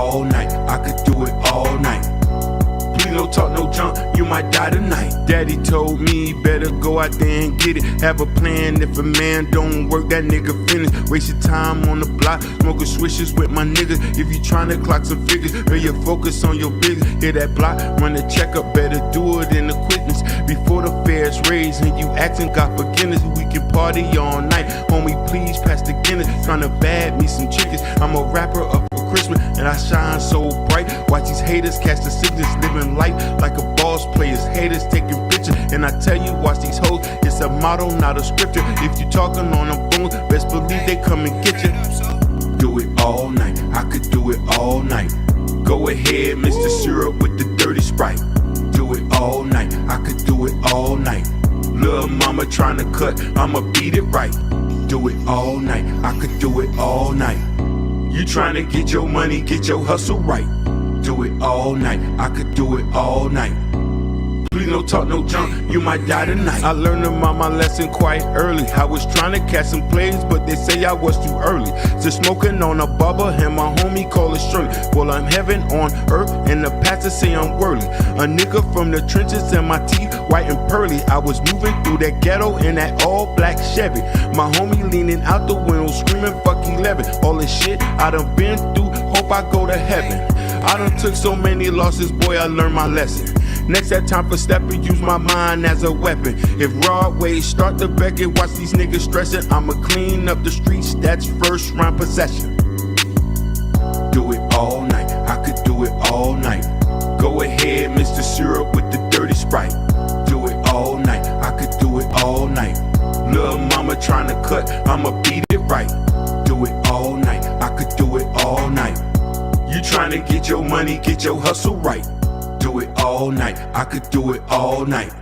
all night. I could do it all night. Please don't talk no junk, you might die tonight. Daddy told me better go out there and get it. Have a plan, if a man don't work, that nigga finish. Waste your time on the block, smoking swishes with my niggas. If you tryna clock some figures, better focus on your business. Hit that block, run the checkup, better do it in the quickness. Before the fair's raised and you asking God forgiveness, we can party all night. Homie, please pass the Guinness. Tryna bag me some chickens. I'm a rapper up for Christmas and I shine so bright. Watch these haters catch the sickness, living life like a boss players. Haters taking pictures, and I tell you, watch these hoes. It's a motto, not a scripture. If you talking on the phone, best believe they come and get you. Do it all night, I could do it all night. Go ahead, Mr. Syrup with the dirty Sprite. Do it all night, I could do it all night. Little mama trying to cut, I'ma beat it right. Do it all night, I could do it all night. You trying to get your money, get your hustle right. Do it all night, I could do it all night. Please don't talk no junk, you might die tonight. I learned about my lesson quite early. I was trying to catch some plays, but they say I was too early. Just smoking on a bubble, and my homie call it Shirley. Well, I'm heaven on earth, and the pastor say I'm worthy. A nigga from the trenches and my teeth white and pearly. I was moving through that ghetto in that all black Chevy. My homie leaning out the window, screaming fuck 11. All this shit I done been through, hope I go to heaven. I done took so many losses, boy, I learned my lesson. Next that time for stepping, use my mind as a weapon. If raw ways start to beckon, watch these niggas stressing. I'ma clean up the streets, that's first round possession. Do it all night, I could do it all night. Go ahead, Mr. Syrup with the dirty Sprite. Do it all night, I could do it all night. Little mama trying to cut, I'ma beat it right. Do it all night, I could do it all night. You trying to get your money, get your hustle right. Do it all night, I could do it all night.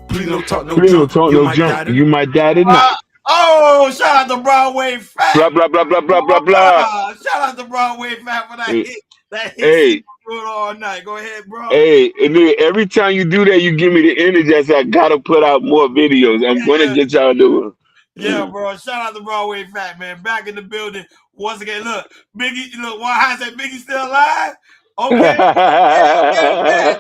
Please don't talk no junk, you might die tonight. Oh, shout out to Broadway Fat. Blah, blah, blah, blah, blah, blah, blah. Shout out to Broadway Fat for that hit. That hit. Hey. Do it all night. Go ahead, bro. Hey, and then every time you do that, you give me the energy. I say, I gotta put out more videos. I'm gonna get y'all doing. Yeah, bro. Shout out to Broadway Fat, man. Back in the building. Once again, look, Biggie, look, why I said Biggie still alive? Okay. Okay.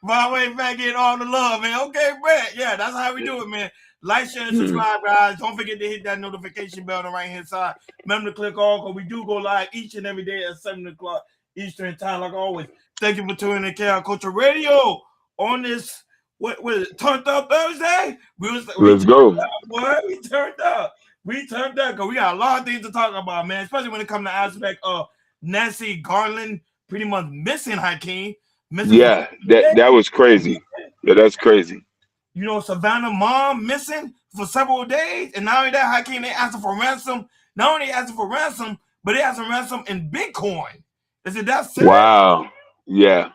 Broadway Fat getting all the love, man. Okay, man. Yeah, that's how we do it, man. Like, share, and subscribe, guys. Don't forget to hit that notification bell on the right-hand side. Remember to click on, because we do go live each and every day at 7 o'clock Eastern time, like always. Thank you for tuning in to KR Culture Radio on this, what is it, Turned Up Thursday? Let's go. Boy, we turned up. We turned up because we got a lot of things to talk about, man, especially when it comes to aspect of Nancy Garland pretty much missing Hakeem. Yeah, that was crazy. Yeah, that's crazy. You know, Savannah mom missing for several days, and not only that, Hakeem, they asking for ransom. Not only asking for ransom, but they asking ransom in Bitcoin. Is it that sad? Wow. Yeah.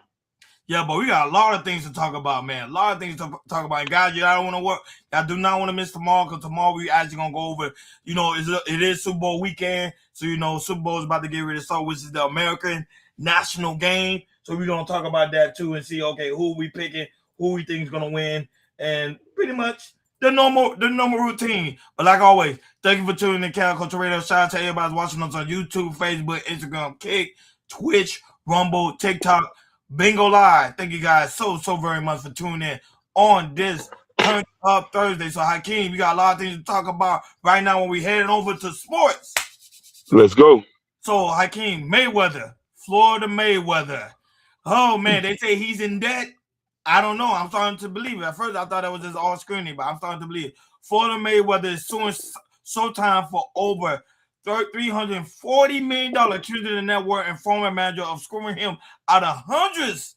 Yeah, but we got a lot of things to talk about, man. A lot of things to talk about. And guys, y'all don't want to work. Y'all do not want to miss tomorrow, because tomorrow we actually going to go over, you know, it is Super Bowl weekend. So, you know, Super Bowl is about to get ready to start, which is the American national game. So we're going to talk about that too and see, okay, who we picking, who we think is going to win, and pretty much the normal routine. But like always, thank you for tuning in to KR Culture Radio. Shout out to everybody watching us on YouTube, Facebook, Instagram, Kick, Twitch, Rumble, TikTok, Bingo Live. Thank you guys so very much for tuning in on this Turned Up Thursday. So Hakeem, we got a lot of things to talk about right now when we heading over to sports. Let's go. So Hakeem, Mayweather, Florida Mayweather. Oh man, they say he's in debt. I don't know. I'm starting to believe it. At first I thought that was just all screening, but I'm starting to believe it. Florida Mayweather is suing Showtime for over $340 million, accusing the network and former manager of screwing him out of hundreds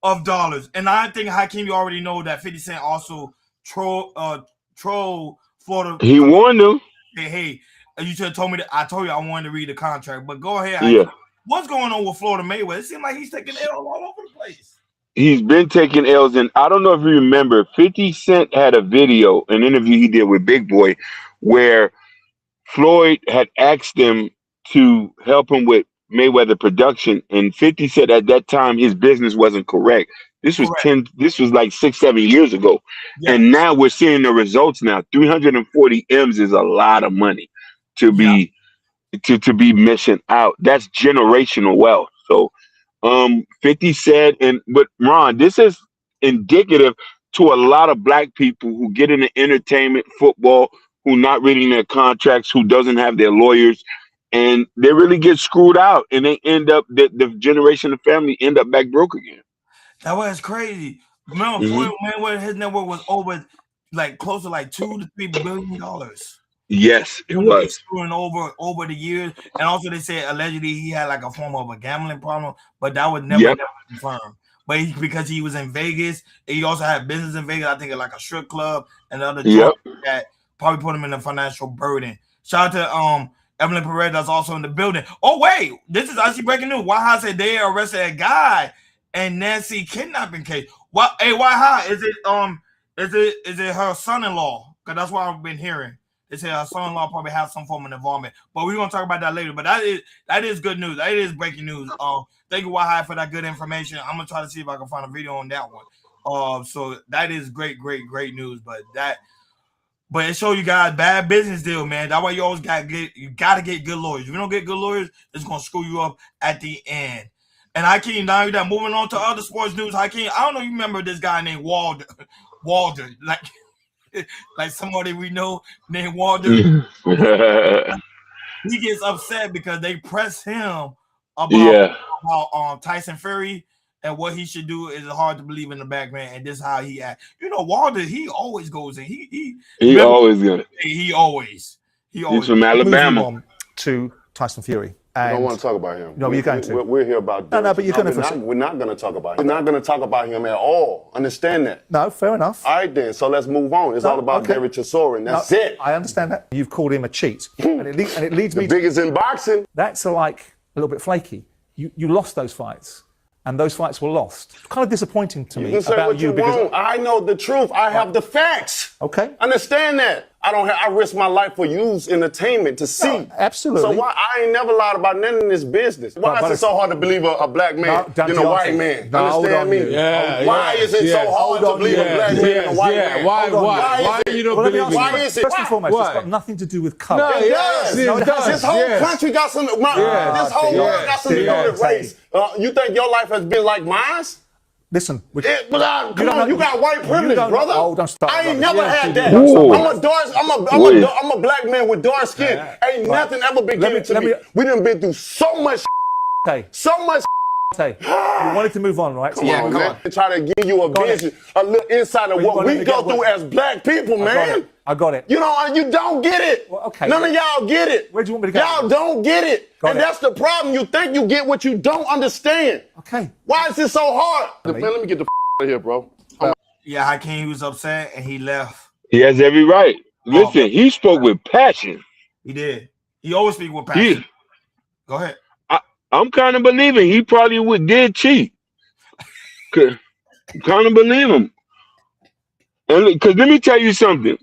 of dollars. And I think, Hakeem, you already know that 50 Cent also troll Florida. He warned them. Hey, you should have told me that. I told you I wanted to read the contract, but go ahead. Yeah. Hakeem. What's going on with Florida Mayweather? It seems like he's taking L all over the place. He's been taking L's, and I don't know if you remember, 50 Cent had a video, an interview he did with Big Boy, where Floyd had asked him to help him with Mayweather production, and 50 said at that time his business wasn't correct. This was this was like 6-7 years ago. Yeah. And now we're seeing the results now. 340 M's is a lot of money to be to be missing out. That's generational wealth. So 50 said, but Ron, this is indicative to a lot of black people who get into entertainment, football, who not reading their contracts, who doesn't have their lawyers, and they really get screwed out, and they end up the generation of family end up back broke again. That was crazy. Remember, Floyd Mayweather, his net worth was over like close to like $2 to $3 billion. Yes, it was screwing over the years, and also they said allegedly he had like a form of a gambling problem, but that was never confirmed. But because he was in Vegas, and he also had business in Vegas, I think like a strip club and other that probably put him in a financial burden. Shout out to Evelyn Perez that's also in the building. Oh wait, this is actually breaking news. White House said they arrested a guy in Nancy kidnapping case. What? Hey, White House, is it her son-in-law? Because that's what I've been hearing. They say her son-in-law probably has some form of involvement, but we're gonna talk about that later. But that is good news. That is breaking news. Thank you, Wahai, for that good information. I'm gonna try to see if I can find a video on that one. So that is great news. But it shows you guys bad business deal, man. That's why you always gotta get good lawyers. If you don't get good lawyers, it's gonna screw you up at the end. And Hakeem, now you're moving on to other sports news. Hakeem, I don't know if you remember this guy named Walder, like somebody we know named Walter. He gets upset because they press him about Tyson Fury and what he should do. Is hard to believe in the back, man, and this is how he act. You know, Walter, he always goes in. He's from Alabama. To Tyson Fury. I don't want to talk about him. No, you're going to. We're here about this. No, but you're going to. We're not going to talk about him. We're not going to talk about him at all. Understand that? No, fair enough. All right, then. So let's move on. It's all about Derek Chisora, and that's it. I understand that. You've called him a cheat. and it leads me the biggest in boxing. That's like a little bit flaky. You lost those fights. And those fights were lost. It's kind of disappointing to me can say about what you because want. I know the truth. I have the facts. Okay. Understand that. I risk my life for you's entertainment to see. No, absolutely. So why I ain't never lied about none in this business. Why is it so hard to believe a black man than a white man? Understand me? Why is it so hard to believe a black man than a white man? Why you don't believe why is it? First and foremost, it's got nothing to do with color. No, it does. This whole country got some. This whole world got something to do with race. You think your life has been like mine? Listen, come on, you got white privilege, brother. Oh, don't start. I ain't never had that. I'm a black man with dark skin. Ain't nothing ever been given to me. We done been through so much. So much. You wanted to move on, right? Come on, man. Try to give you a vision, a little insight of what we go through as black people, man. I got it. You don't get it. Well, okay. None of y'all get it. Where do you want me to go? Y'all don't get it. That's the problem. You think you get what you don't understand. Okay. Why is it so hard? Man, let me get the out of here, bro. Yeah, Hakeem was upset and he left. He has every right. Listen, he spoke with passion. He did. He always speak with passion. Go ahead. I'm kind of believing he probably did cheat. Kind of believe him. And because let me tell you something.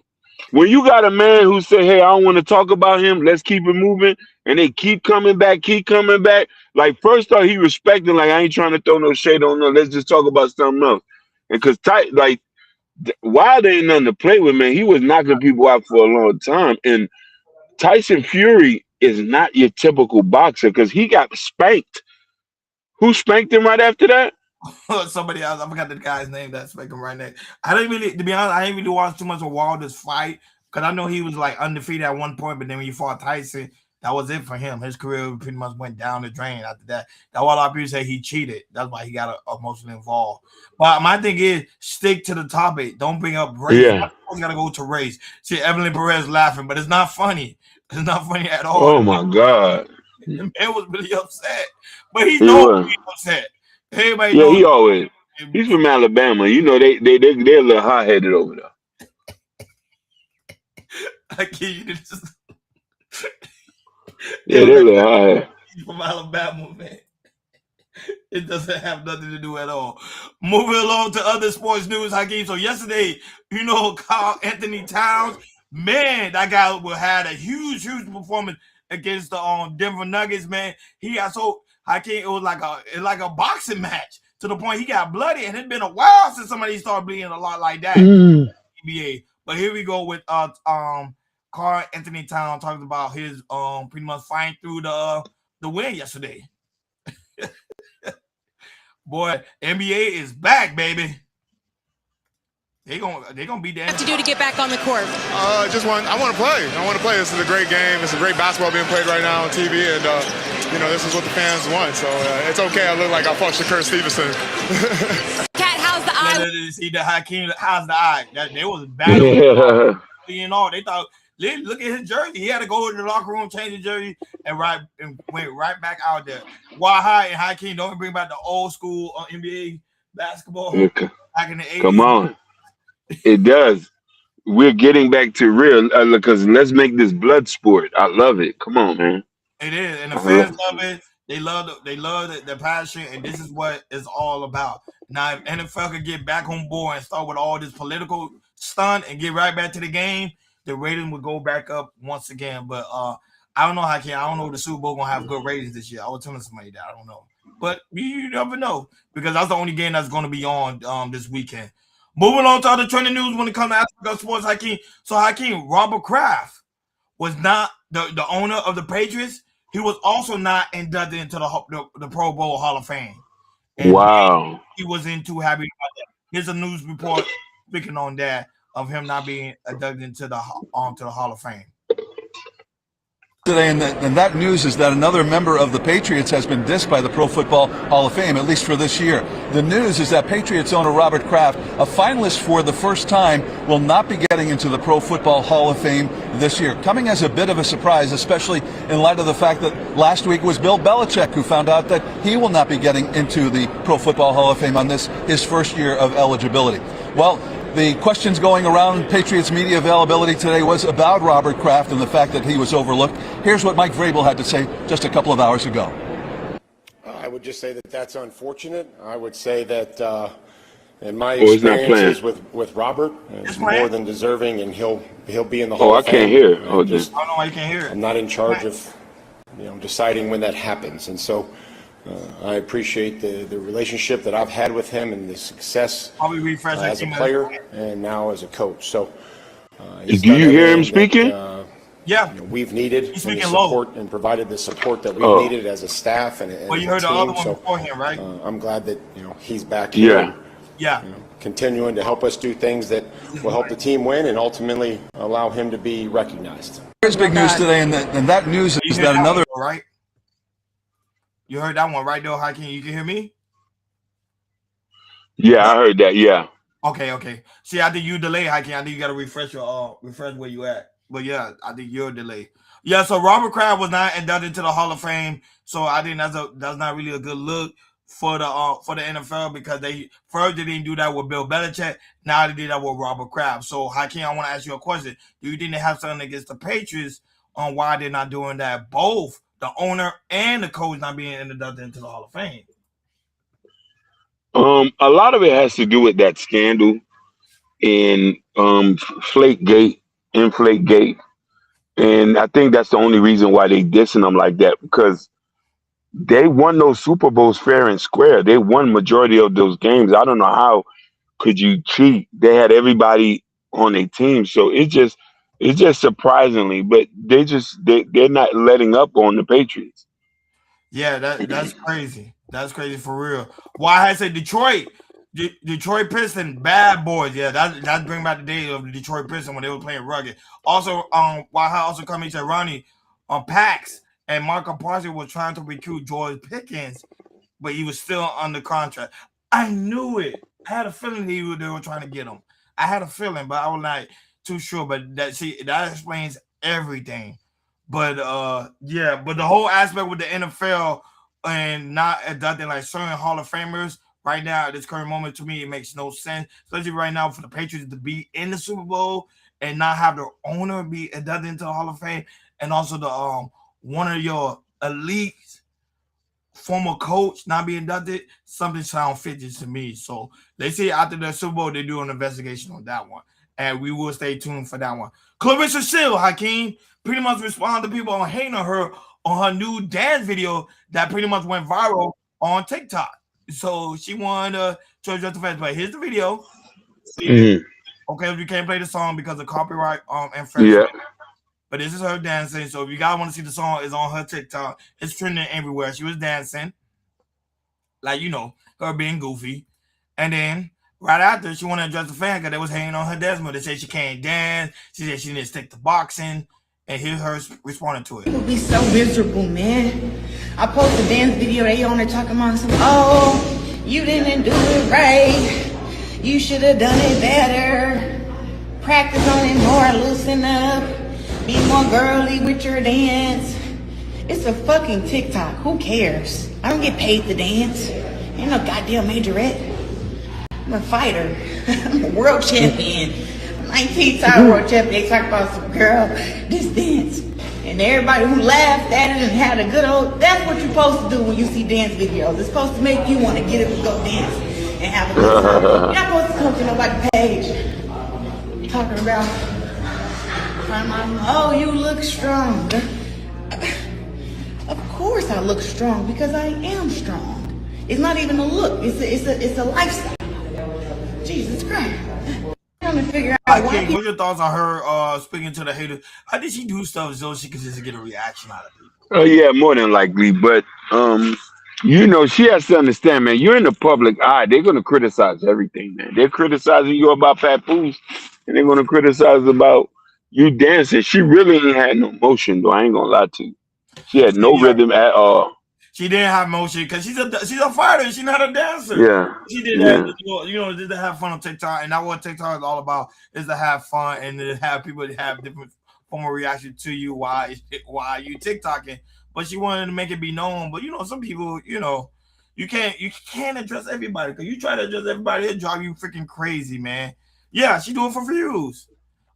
When you got a man who say, hey, I don't want to talk about him, let's keep it moving, and they keep coming back, like first off, he respecting, like I ain't trying to throw no shade on no, let's just talk about something else. And because Wilder ain't nothing to play with, man, he was knocking people out for a long time. And Tyson Fury is not your typical boxer because he got spanked. Who spanked him right after that? Somebody else. I forgot the guy's name that spanked him right there. To be honest, I didn't really watch too much of Wilder's fight because I know he was like undefeated at one point, but then when he fought Tyson, that was it for him. His career pretty much went down the drain after that. That's why a lot of people say he cheated. That's why he got emotionally involved. But my thing is, stick to the topic. Don't bring up race. Yeah. I gotta go to race. See, Evelyn Perez laughing, but it's not funny. It's not funny at all. Oh my God. The man was really upset. But he knows he's upset. Everybody knows. He always. He's from Alabama. You know, they're a little hot-headed over there. I can't you just they're a little hot-headed. He's from Alabama, man. It doesn't have nothing to do at all. Moving along to other sports news, Hakeem. So yesterday, Carl Anthony Towns, man, that guy had a huge performance against the Denver Nuggets, man. He got Hakeem, it was like a boxing match to the point he got bloody, and it's been a while since somebody started bleeding a lot like that in the NBA. But here we go with Carl Anthony Towns talked about his pretty much fighting through the win yesterday. Boy, NBA is back, baby. They gonna beat the NBA. What to do to get back on the court? I want to play. I want to play. This is a great game. It's a great basketball being played right now on TV, and this is what the fans want. So it's okay. I look like I fought Shakur Stevenson. Cat, how's the eye? See the Hakeem, how's the eye? They was bad. You know, they thought. Look at his jersey. He had to go in the locker room, change his jersey, and went right back out there. Why and Hakeem don't bring back the old school NBA basketball back in the 80s. Come on. It does. We're getting back to real because let's make this blood sport. I love it. Come on, man. It is, and the fans love it. They love the passion, and this is what it's all about. Now, if NFL could get back on board and start with all this political stunt and get right back to the game, the rating would go back up once again. But I don't know I don't know if the Super Bowl gonna have good ratings this year. I was telling somebody that I don't know, but you never know because that's the only game that's going to be on this weekend. Moving on to other trending news when it comes to Africa sports, Hakeem. So Hakeem, Robert Kraft was not the owner of the Patriots. He was also not inducted into the Pro Bowl Hall of Fame. And wow. He wasn't too happy about that. Here's a news report speaking on that of him not being inducted into the Hall of Fame. Today, and that news is that another member of the Patriots has been dissed by the Pro Football Hall of Fame, at least for this year. The news is that Patriots owner Robert Kraft, a finalist for the first time, will not be getting into the Pro Football Hall of Fame this year, coming as a bit of a surprise, especially in light of the fact that last week was Bill Belichick who found out that he will not be getting into the Pro Football Hall of Fame on his first year of eligibility. Well, the questions going around Patriots media availability today was about Robert Kraft and the fact that he was overlooked. Here's what Mike Vrabel had to say just a couple of hours ago. I would just say that that's unfortunate. I would say that in my experiences with Robert, he's more than deserving, and he'll be in the Hall of Fame. I can't hear. I don't know why you can't hear it. I'm not in charge of deciding when that happens, and so I appreciate the relationship that I've had with him and the success as a player and now as a coach. So, do you hear him speaking? Yeah, we've needed the support and provided the support that we've needed as a staff and well, you heard the other one before him, right? I'm glad that he's back here. Yeah. Continuing to help us do things that will help the team win and ultimately allow him to be recognized. Here's big news today, and that news is that another. Right. You heard that one, right, though, Hakeem? You can hear me? Yeah, I heard that. Yeah. Okay. See, I think you delay, Hakeem. I think you got to refresh where you at. But yeah, I think you're delayed. Yeah, so Robert Kraft was not inducted into the Hall of Fame, so I think that's not really a good look for the NFL because they didn't do that with Bill Belichick. Now they did that with Robert Kraft. So Hakeem, I want to ask you a question. Do you think they have something against the Patriots on why they're not doing that? Both the owner and the coach not being inducted into the Hall of Fame. A lot of it has to do with that scandal in Inflategate, and I think that's the only reason why they dissing them like that, because they won those Super Bowls fair and square. They won majority of those games. I don't know how could you cheat. They had everybody on their team, so it's just surprisingly, but they're not letting up on the Patriots. Yeah, that's crazy. That's crazy for real. Why I say Detroit Pistons, bad boys. Yeah, that bring back the day of the Detroit Pistons when they were playing rugged. Also, why I also come into Ronnie Pax and Marco Parsons was trying to recruit George Pickens, but he was still under contract. I knew it. I had a feeling they were trying to get him. I had a feeling, but I was not too sure. But that explains everything. But but the whole aspect with the NFL and not adopting like certain Hall of Famers right now at this current moment, to me, it makes no sense. Especially right now for the Patriots to be in the Super Bowl and not have their owner be inducted into the Hall of Fame, and also the one of your elite former coach not being inducted. Something sounds fishy to me. So they say after the Super Bowl they do an investigation on that one, and we will stay tuned for that one. Clarissa Shield, Hakeem, pretty much responded to people on hating on her new dance video that pretty much went viral on TikTok. So she wanted to address the fact, but here's the video. Okay, we can't play the song because of copyright infringement. But this is her dancing. So if you guys want to see the song, it's on her TikTok. It's trending everywhere. She was dancing. Like, her being goofy. And then right after, she wanted to address the fans because they was hating on her Desmond. They said she can't dance. She said she needs to stick to boxing. And here's her responding to it. It would be so miserable, man. I posted a dance video. They on there talking about some, oh, you didn't do it right. You should have done it better. Practice on it more, loosen up. Be more girly with your dance. It's a fucking TikTok. Who cares? I don't get paid to dance. Ain't no goddamn majorette. I'm a fighter. I'm a world champion. 19-time world champion. They talk about some girl, this dance. And everybody who laughed at it and had a good old, that's what you're supposed to do when you see dance videos. It's supposed to make you want to get up and go dance and have a good time. You're not supposed to come to nobody's page talking about, oh, you look strong. Of course I look strong because I am strong. It's not even a look. It's a lifestyle. Jesus Christ. I'm trying to figure out why. What's your thoughts on her speaking to the haters? How did she do stuff so she could just get a reaction out of people? Oh yeah, more than likely. But she has to understand, man. You're in the public eye. They're gonna criticize everything, man. They're criticizing you about papoose, and they're gonna criticize about you dancing. She really ain't had no motion, though. I ain't gonna lie to you. She had no rhythm at all. She didn't have motion because she's a fighter. She's not a dancer. Yeah. She did that, did to have fun on TikTok, and that's what TikTok is all about: is to have fun and to have people have different form of reaction to you while you TikToking. But she wanted to make it be known. But some people, you can't address everybody because you try to address everybody, it drive you freaking crazy, man. Yeah, she do it for views,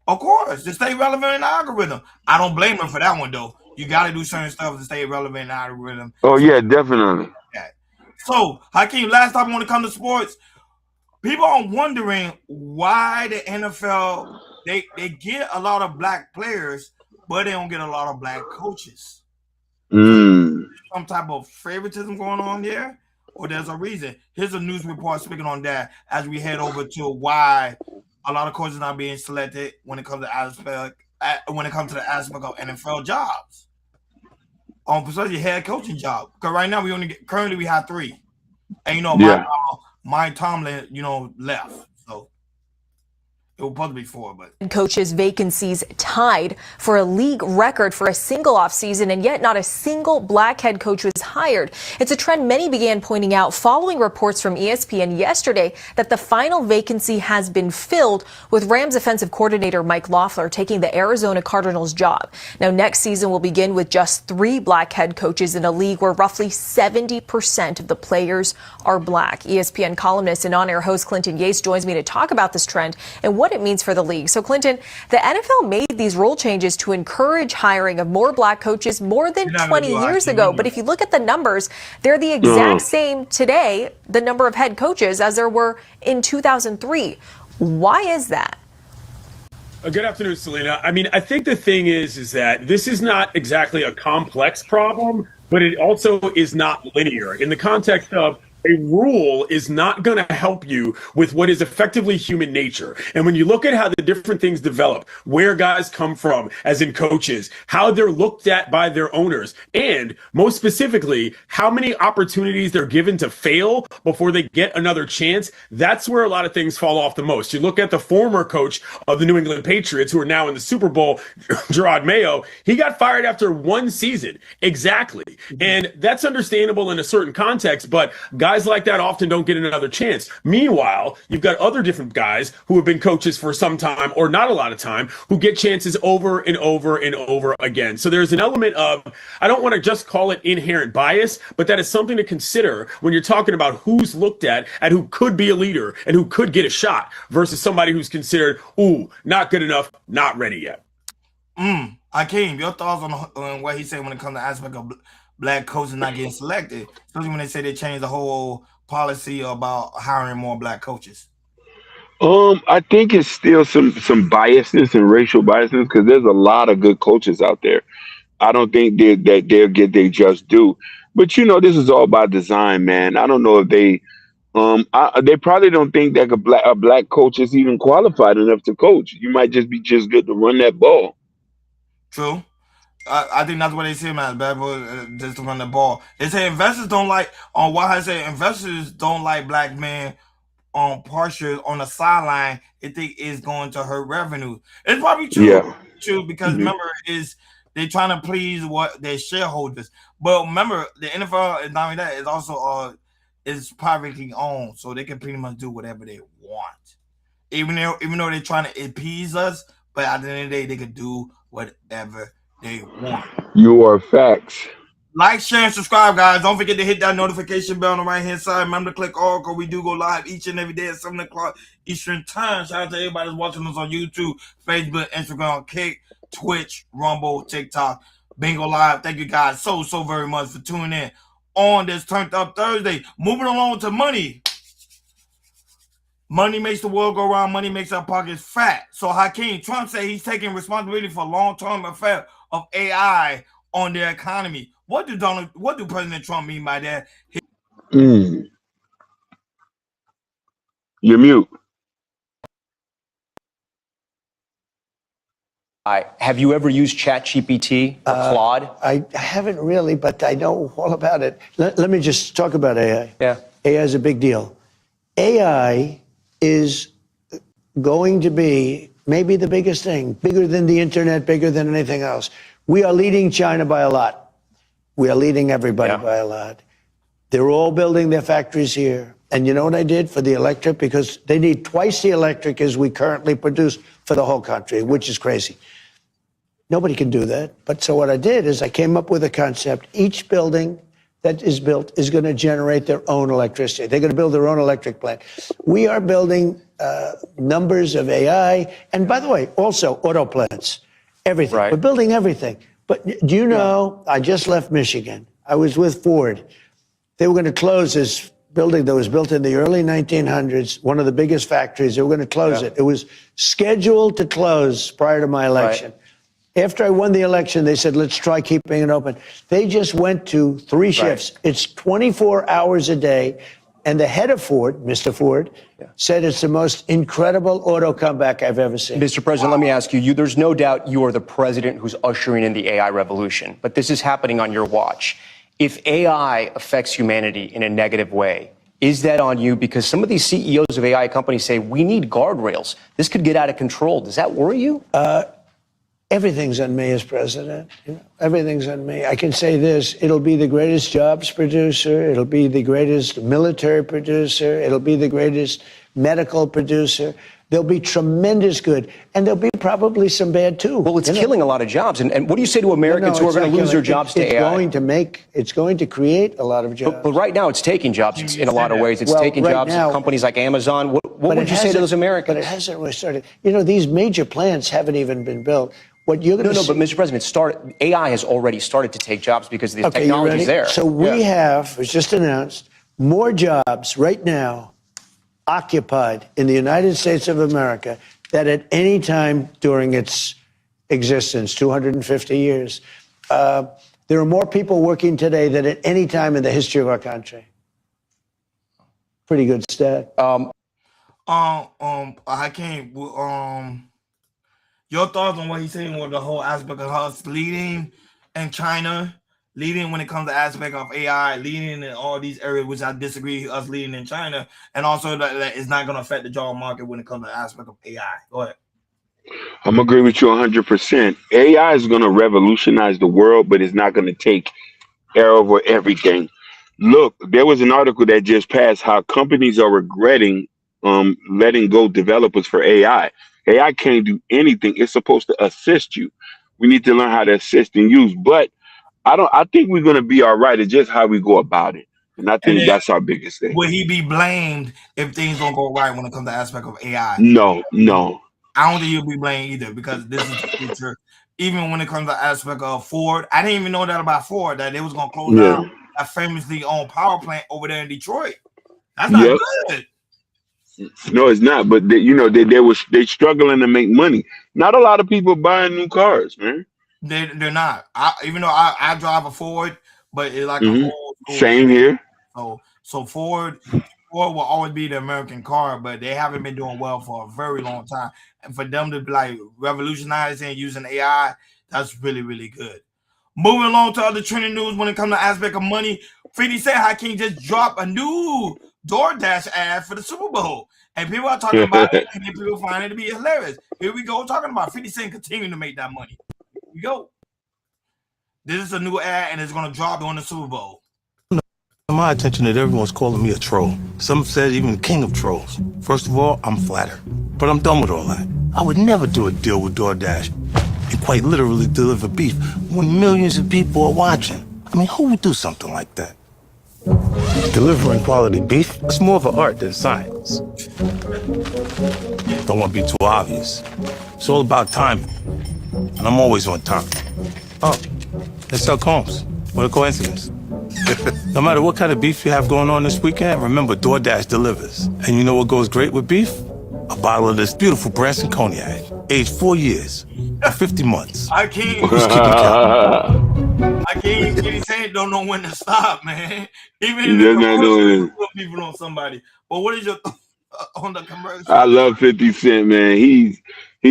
of course, to stay relevant in the algorithm. I don't blame her for that one though. You got to do certain stuff to stay relevant in the algorithm. Oh, yeah, definitely. So, Hakeem, last time when it comes to sports, people are wondering why the NFL, they get a lot of black players, but they don't get a lot of black coaches. Some type of favoritism going on there, or there's a reason. Here's a news report speaking on that as we head over to why a lot of coaches are not being selected when it comes to the aspect of NFL jobs. Especially head coaching job. Because right now currently we have 3. And Mike Tomlin, left. So it will probably be 4, but coaches vacancies tied for a league record for a single offseason, and yet not a single black head coach was hired. It's a trend many began pointing out following reports from ESPN yesterday that the final vacancy has been filled, with Rams offensive coordinator Mike Loeffler taking the Arizona Cardinals job. Now, next season will begin with just 3 black head coaches in a league where roughly 70% of the players are black. ESPN columnist and on-air host Clinton Yates joins me to talk about this trend and what it means for the league. So, Clinton, the NFL made these rule changes to encourage hiring of more black coaches more than 20 years ago. But if you look at the numbers, they're the exact same today, the number of head coaches, as there were in 2003. Why is that? Good afternoon, Selena. I mean, I think the thing is that this is not exactly a complex problem, but it also is not linear in the context of a rule is not going to help you with what is effectively human nature. And when you look at how the different things develop, where guys come from, as in coaches, how they're looked at by their owners, and most specifically, how many opportunities they're given to fail before they get another chance, that's where a lot of things fall off the most. You look at the former coach of the New England Patriots, who are now in the Super Bowl, Gerard Mayo, he got fired after 1 season. Exactly. And that's understandable in a certain context, but guys like that often don't get another chance. Meanwhile, you've got other different guys who have been coaches for some time or not a lot of time who get chances over and over and over again. So there's an element of, I don't want to just call it inherent bias, but that is something to consider when you're talking about who's looked at and who could be a leader and who could get a shot versus somebody who's considered, ooh, not good enough, not ready yet. Hakeem, your thoughts on what he said when it comes to aspect of black coaches not getting selected, especially when they say they changed the whole policy about hiring more black coaches? I think it's still some biasness and racial biasness because there's a lot of good coaches out there. I don't think that they'll get their just due. But this is all by design, man. I don't know if they probably don't think that a black coach is even qualified enough to coach. You might just be good to run that ball. True. I think that's what they say, man. Bad boy just to run the ball. They say investors don't like on why I say investors don't like black men on partial on the sideline. They think it's going to hurt revenue. It's probably true. Yeah. True, because remember is they're trying to please what their shareholders. But remember, the NFL is not only that, it's also is privately owned, so they can pretty much do whatever they want. Even though they're trying to appease us, but at the end of the day, they can do whatever they want. You are facts. Like, share, and subscribe, guys. Don't forget to hit that notification bell on the right-hand side. Remember to click all, because we do go live each and every day at 7 o'clock Eastern Time. Shout out to everybody that's watching us on YouTube, Facebook, Instagram, Kick, Twitch, Rumble, TikTok, Bingo Live. Thank you guys so very much for tuning in on this Turned Up Thursday. Moving along to money. Money makes the world go round. Money makes our pockets fat. So Hakeem, Trump said he's taking responsibility for long-term effect of AI on the economy. What do President Trump mean by that? You're mute. Have you ever used ChatGPT or Claude? I haven't really, but I know all about it. Let me just talk about AI. Yeah. AI is a big deal. AI is going to be maybe the biggest thing, bigger than the internet, bigger than anything else. We are leading China by a lot. We are leading everybody by a lot. They're all building their factories here. And you know what I did for the electric? Because they need twice the electric as we currently produce for the whole country, which is crazy. Nobody can do that. But so what I did is I came up with a concept. Each building that is built is going to generate their own electricity. They're going to build their own electric plant. We are building numbers of AI. And by the way, also auto plants, everything. Right. We're building everything. But do you know, I just left Michigan. I was with Ford. They were going to close this building that was built in the early 1900s, one of the biggest factories. They were going to close it. It was scheduled to close prior to my election. Right. After I won the election, they said, let's try keeping it open. They just went to 3 shifts. Right. It's 24 hours a day. And the head of Ford, Mr. Ford, said it's the most incredible auto comeback I've ever seen. Mr. President, let me ask you, there's no doubt you are the president who's ushering in the AI revolution, but this is happening on your watch. If AI affects humanity in a negative way, is that on you? Because some of these CEOs of AI companies say we need guardrails. This could get out of control. Does that worry you? Everything's on me as president. You know, everything's on me. I can say this, it'll be the greatest jobs producer. It'll be the greatest military producer. It'll be the greatest medical producer. There'll be tremendous good. And there'll be probably some bad too. Well, it's killing a lot of jobs. And what do you say to Americans who are going to lose their jobs to AI? It's going to create a lot of jobs. But right now it's taking jobs in a lot of ways. It's taking jobs at companies like Amazon. What would you say to those Americans? But it hasn't really started. You know, these major plants haven't even been built. What you're going to but Mr. President, AI has already started to take jobs because the technology is there. So we have, it's just announced, more jobs right now occupied in the United States of America than at any time during its existence, 250 years. There are more people working today than at any time in the history of our country. Pretty good stat. I can't. Your thoughts on what he's saying with the whole aspect of us leading in China, leading when it comes to aspect of AI, leading in all these areas, which I disagree, us leading in China, and also that it's not going to affect the job market when it comes to aspect of AI. Go ahead. I'm going to agree with you 100%. AI is going to revolutionize the world, but it's not going to take over everything. Look, there was an article that just passed how companies are regretting letting go developers for AI. AI can't do anything. It's supposed to assist you. We need to learn how to assist and use. But I think we're going to be all right. It's just how we go about it. And I think that's our biggest thing. Will he be blamed if things don't go right when it comes to aspect of AI? No. I don't think he'll be blamed either, because this is the future. Even when it comes to aspect of Ford, I didn't even know that about Ford, that they was going to close down a famously owned power plant over there in Detroit. That's not good. No, it's not. But they struggling to make money. Not a lot of people buying new cars, man. They're not. Even though I drive a Ford, but it's like a whole same here. So Ford will always be the American car, but they haven't been doing well for a very long time. And for them to be like revolutionizing using AI, That's really, really good. Moving along to other trending news when it comes to aspect of money, 50 Cent Hakeem just dropped a new DoorDash ad for the Super Bowl. And people are talking about it, and people find it to be hilarious. Here we go, talking about 50 Cent continuing to make that money. Here we go. This is a new ad, and it's going to drop on the Super Bowl. My attention that everyone's calling me a troll. Some said even the king of trolls. First of all, I'm flattered. But I'm done with all that. I would never do a deal with DoorDash and quite literally deliver beef when millions of people are watching. I mean, who would do something like that? Delivering quality beef, it's more of an art than science. Don't want to be too obvious. It's all about timing. And I'm always on time. Oh, they sell Combs. What a coincidence. No matter what kind of beef you have going on this weekend, remember DoorDash delivers. And you know what goes great with beef? A bottle of this beautiful Branson cognac, aged 4 years, 50 months. I can't. Who's keeping count? I can't. 50 Cent don't know when to stop, man. Even He if does not know it. put people on somebody. But what is your on the commercial? I love 50 Cent, man. He's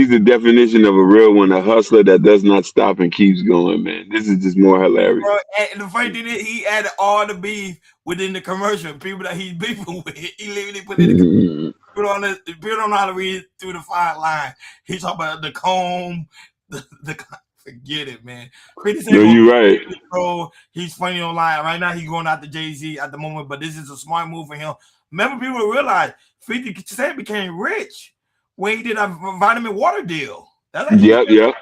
the definition of a real one, a hustler that does not stop and keeps going, man. This is just more hilarious. Bro, and the funny thing is, he added all the beef within the commercial. People that he's beefing with, he literally put it in the people don't know how to read through the fine line. He talk about the comb, the forget it, man. No, you're right. Bro, he's funny online. Right now, he's going out to Jay-Z at the moment, but this is a smart move for him. Remember, people realize 50 Cent became rich when he did a vitamin water deal. Yep.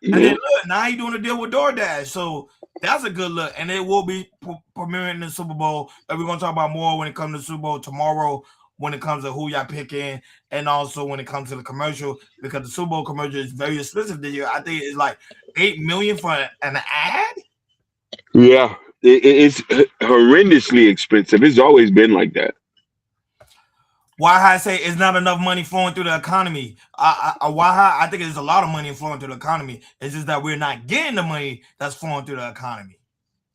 And then look, now he's doing a deal with DoorDash. So that's a good look. And it will be premiering in the Super Bowl. And we're going to talk about more when it comes to the Super Bowl tomorrow, when it comes to who y'all picking, and also when it comes to the commercial, because the Super Bowl commercial is very expensive this year. I think it's like $8 million for an ad. Yeah, it's horrendously expensive. It's always been like that. Why I say it's not enough money flowing through the economy. I think there's a lot of money flowing through the economy. It's just that we're not getting the money that's flowing through the economy.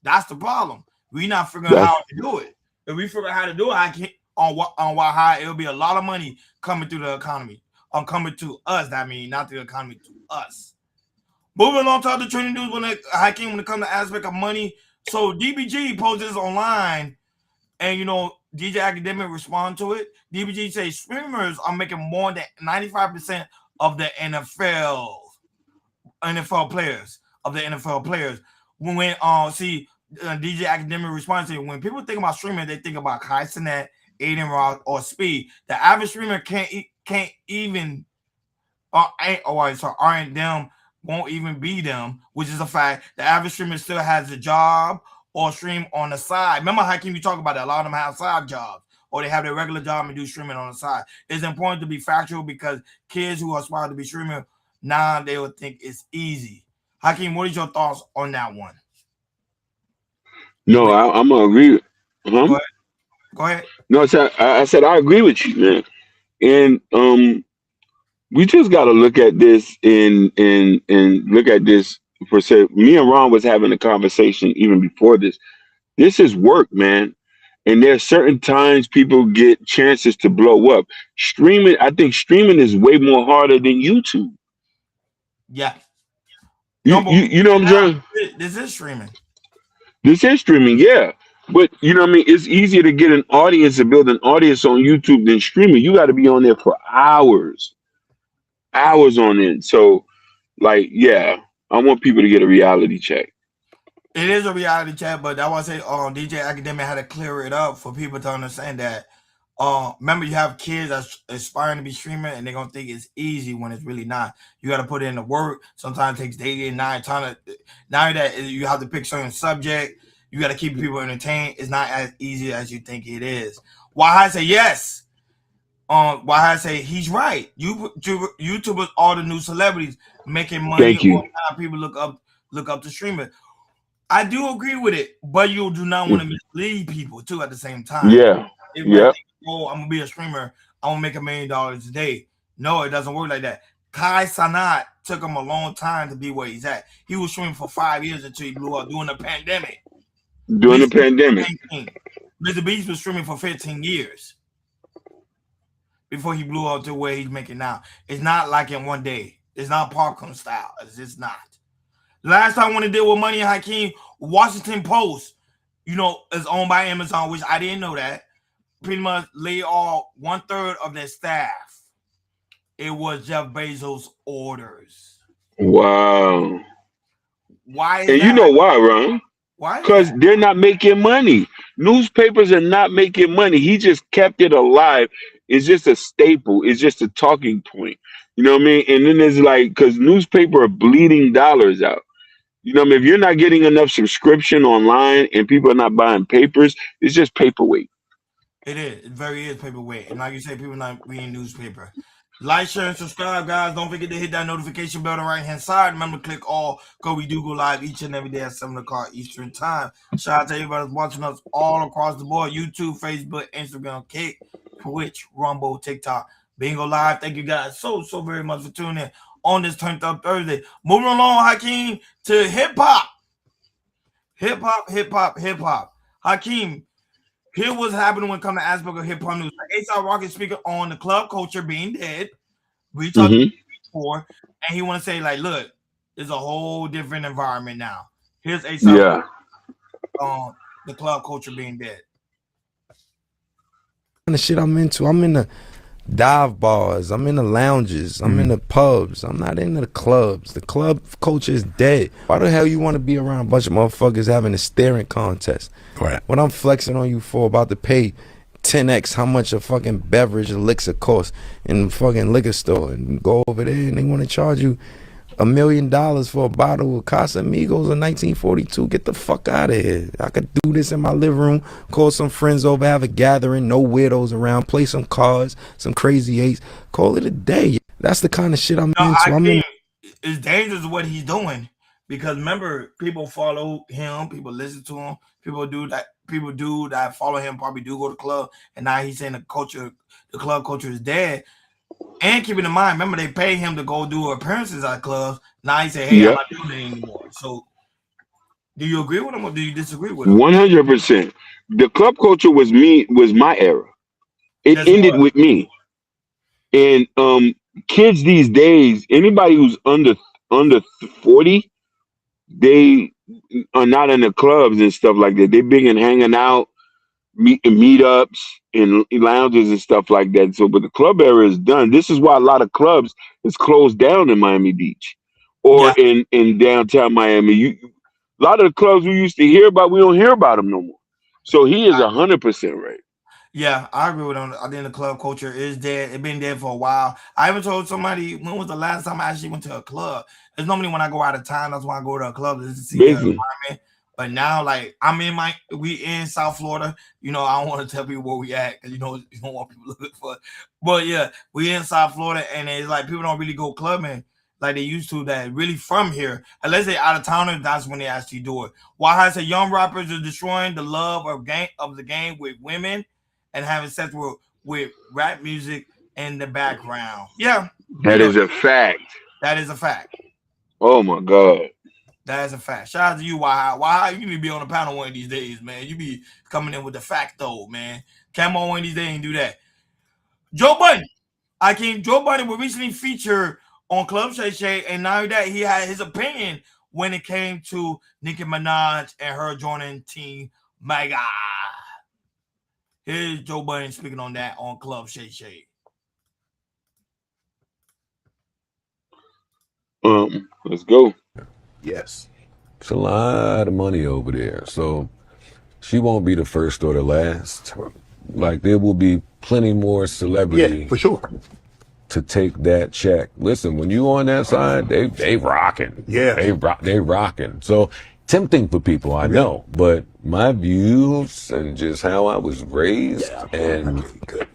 That's the problem. We're not figuring out how to do it. If we figure out how to do it, I can't on why high it'll be a lot of money coming through the economy. Coming to us. That means not the economy, to us. Moving on to other trending news when it comes to aspect of money. So DBG posted this online, and DJ Academic respond to it. DBG says streamers are making more than 95% of the NFL players. When DJ Academic responds to it, when people think about streaming, they think about Kai Cenat, Aiden Ross, or Speed. The average streamer can't even aren't them, won't even be them, which is a fact. The average streamer still has a job or stream on the side. Remember, Hakeem, you talk about that. A lot of them have side jobs, or they have their regular job and do streaming on the side. It's important to be factual because kids who aspire to be streaming now, they will think it's easy. Hakeem, what is your thoughts on that one? No, I'm gonna agree. Go ahead. No, I said I agree with you, man. And we just got to look at this and look at this for say. Me and Ron was having a conversation even before this. This is work, man. And there's certain times people get chances to blow up. Streaming, I think streaming is way more harder than YouTube. Yeah. You know what I'm saying? This is streaming. This is streaming, yeah. But you know what I mean? It's easier to get an audience and build an audience on YouTube than streaming. You got to be on there for hours on end. So, like, yeah, I want people to get a reality check. It is a reality check, but I want to say DJ Academic had to clear it up for people to understand that. Remember, you have kids that's aspiring to be streaming, and they're gonna think it's easy when it's really not. You got to put in the work. Sometimes it takes day and night. Now that you have to pick certain subject, you got to keep people entertained. It's not as easy as you think it is. Why I say yes. Why I say he's right. YouTubers are the new celebrities making money. Thank you. People look up to streamers. I do agree with it, but you do not want to mislead people too at the same time. Yeah. Yeah. I'm gonna be a streamer. I'm gonna make $1 million a day. No, it doesn't work like that. Kai Cenat took him a long time to be where he's at. He was streaming for 5 years until he blew up during the pandemic. Mr. Beast was streaming for 15 years before he blew up to where he's making now. It's not like in one day. It's not popcorn style. It's just not. Last time when they deal with Money and Hakeem, Washington Post, you know, is owned by Amazon, which I didn't know that. Pretty much laid off 1/3 of their staff. It was Jeff Bezos' orders. Wow. Why is and that? you know why, Ron? Why? Because they're not making money. Newspapers are not making money. He just kept it alive. It's just a staple. It's just a talking point. You know what I mean? And then there's like, because newspaper are bleeding dollars out. You know what I mean? If you're not getting enough subscription online and people are not buying papers, it's just paperweight. It is. It very is paperweight. And like you say, people not reading newspaper. Like, share, and subscribe, guys. Don't forget to hit that notification bell on the right-hand side. Remember to click all, because we do go live each and every day at 7 o'clock Eastern Time. Shout out to everybody that's watching us all across the board. YouTube, Facebook, Instagram, Kick, Twitch, Rumble, TikTok, Bingo Live. Thank you guys so very much for tuning in on this Turned Up Thursday. Moving along, Hakeem, to hip-hop. Hip-hop. Hakeem, here what's happening when it comes to aspect of hip hop news. A$AP Rocky speaking on the club culture being dead. We talked about it before, and he want to say like, look, it's a whole different environment now. Here's A$AP on the club culture being dead. The shit I'm into. I'm in the dive bars. I'm in the lounges. I'm in the pubs. I'm not in the clubs. The club culture is dead. Why the hell you want to be around a bunch of motherfuckers having a staring contest? Right. What I'm flexing on you for, about to pay 10x how much a fucking beverage elixir costs in the fucking liquor store, and go over there and they want to charge you $1 million for a bottle of Casamigos in 1942. Get the fuck out of here. I could do this in my living room, call some friends over, have a gathering, no weirdos around, play some cards, some crazy eights, call it a day. That's the kind of shit I'm into. It's dangerous what he's doing, because remember, people follow him, people listen to him, people do that follow him probably do go to the club, and now he's saying the club culture is dead. And keeping in mind, remember they pay him to go do appearances at clubs. Now he say, "Hey, I'm not doing it anymore." So, do you agree with him or do you disagree with him? 100%. The club culture was my era. It ended with me. And kids these days, anybody who's under 40, they are not in the clubs and stuff like that. They're big in hanging out, meetups and lounges and stuff like that. So, but the club era is done. This is why a lot of clubs is closed down in Miami Beach or in downtown Miami. A lot of the clubs we used to hear about, we don't hear about them no more. So he is 100% right. Yeah, I agree with him. I think the club culture is dead. It's been dead for a while. I even told somebody, when was the last time I actually went to a club? It's normally when I go out of town. That's why I go to a club, is to see the environment. But now, like, we in South Florida. You know, I don't want to tell people where we at, because you know you don't want people looking for it. But yeah, we in South Florida, and it's like people don't really go clubbing like they used to, that really from here. Unless they out of towners, that's when they actually do it. Why I say young rappers are destroying the love of the game with women and having sex with rap music in the background. Yeah. That is a fact. That is a fact. Oh my God. That is a fact. Shout out to you, Why you need to be on the panel one of these days, man. You be coming in with the fact though, man. Come on one of these days and do that. Joe Budden. Joe Budden was recently featured on Club Shay Shay, and now that he had his opinion when it came to Nicki Minaj and her joining Team Mega. Here's Joe Budden speaking on that on Club Shay Shay. Let's go. Yes. It's a lot of money over there. So she won't be the first or the last. Like, there will be plenty more celebrity for sure to take that check. Listen, when you on that side, they rocking. Yeah. They rocking. So tempting for people, I know. But my views and just how I was raised and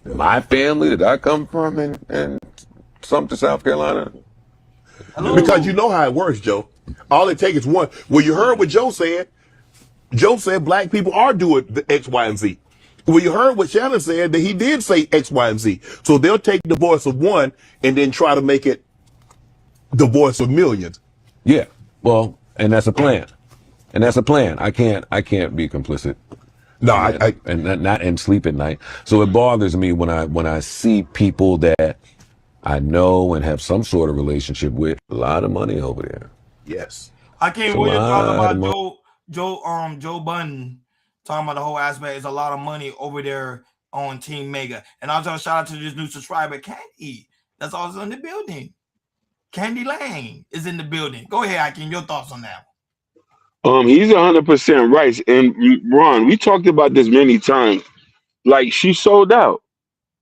my family that I come from and Sumter, South Carolina. Because you know how it works, Joe. All it takes is one. Well, you heard what Joe said. Joe said black people are doing the X, Y, and Z. Well, you heard what Shannon said, that he did say X, Y, and Z. So they'll take the voice of one and then try to make it the voice of millions. Yeah. Well, and that's a plan. I can't be complicit. No, and not sleep at night. So it bothers me when I see people that I know and have some sort of relationship with. A lot of money over there. Yes. I can't. What you're talking about, Joe Budden, talking about the whole aspect is a lot of money over there on Team Mega. And also shout out to this new subscriber, Candy. That's also in the building. Candy Lang is in the building. Go ahead, Hakeem. Your thoughts on that? He's 100% right. And Ron, we talked about this many times. Like, she sold out.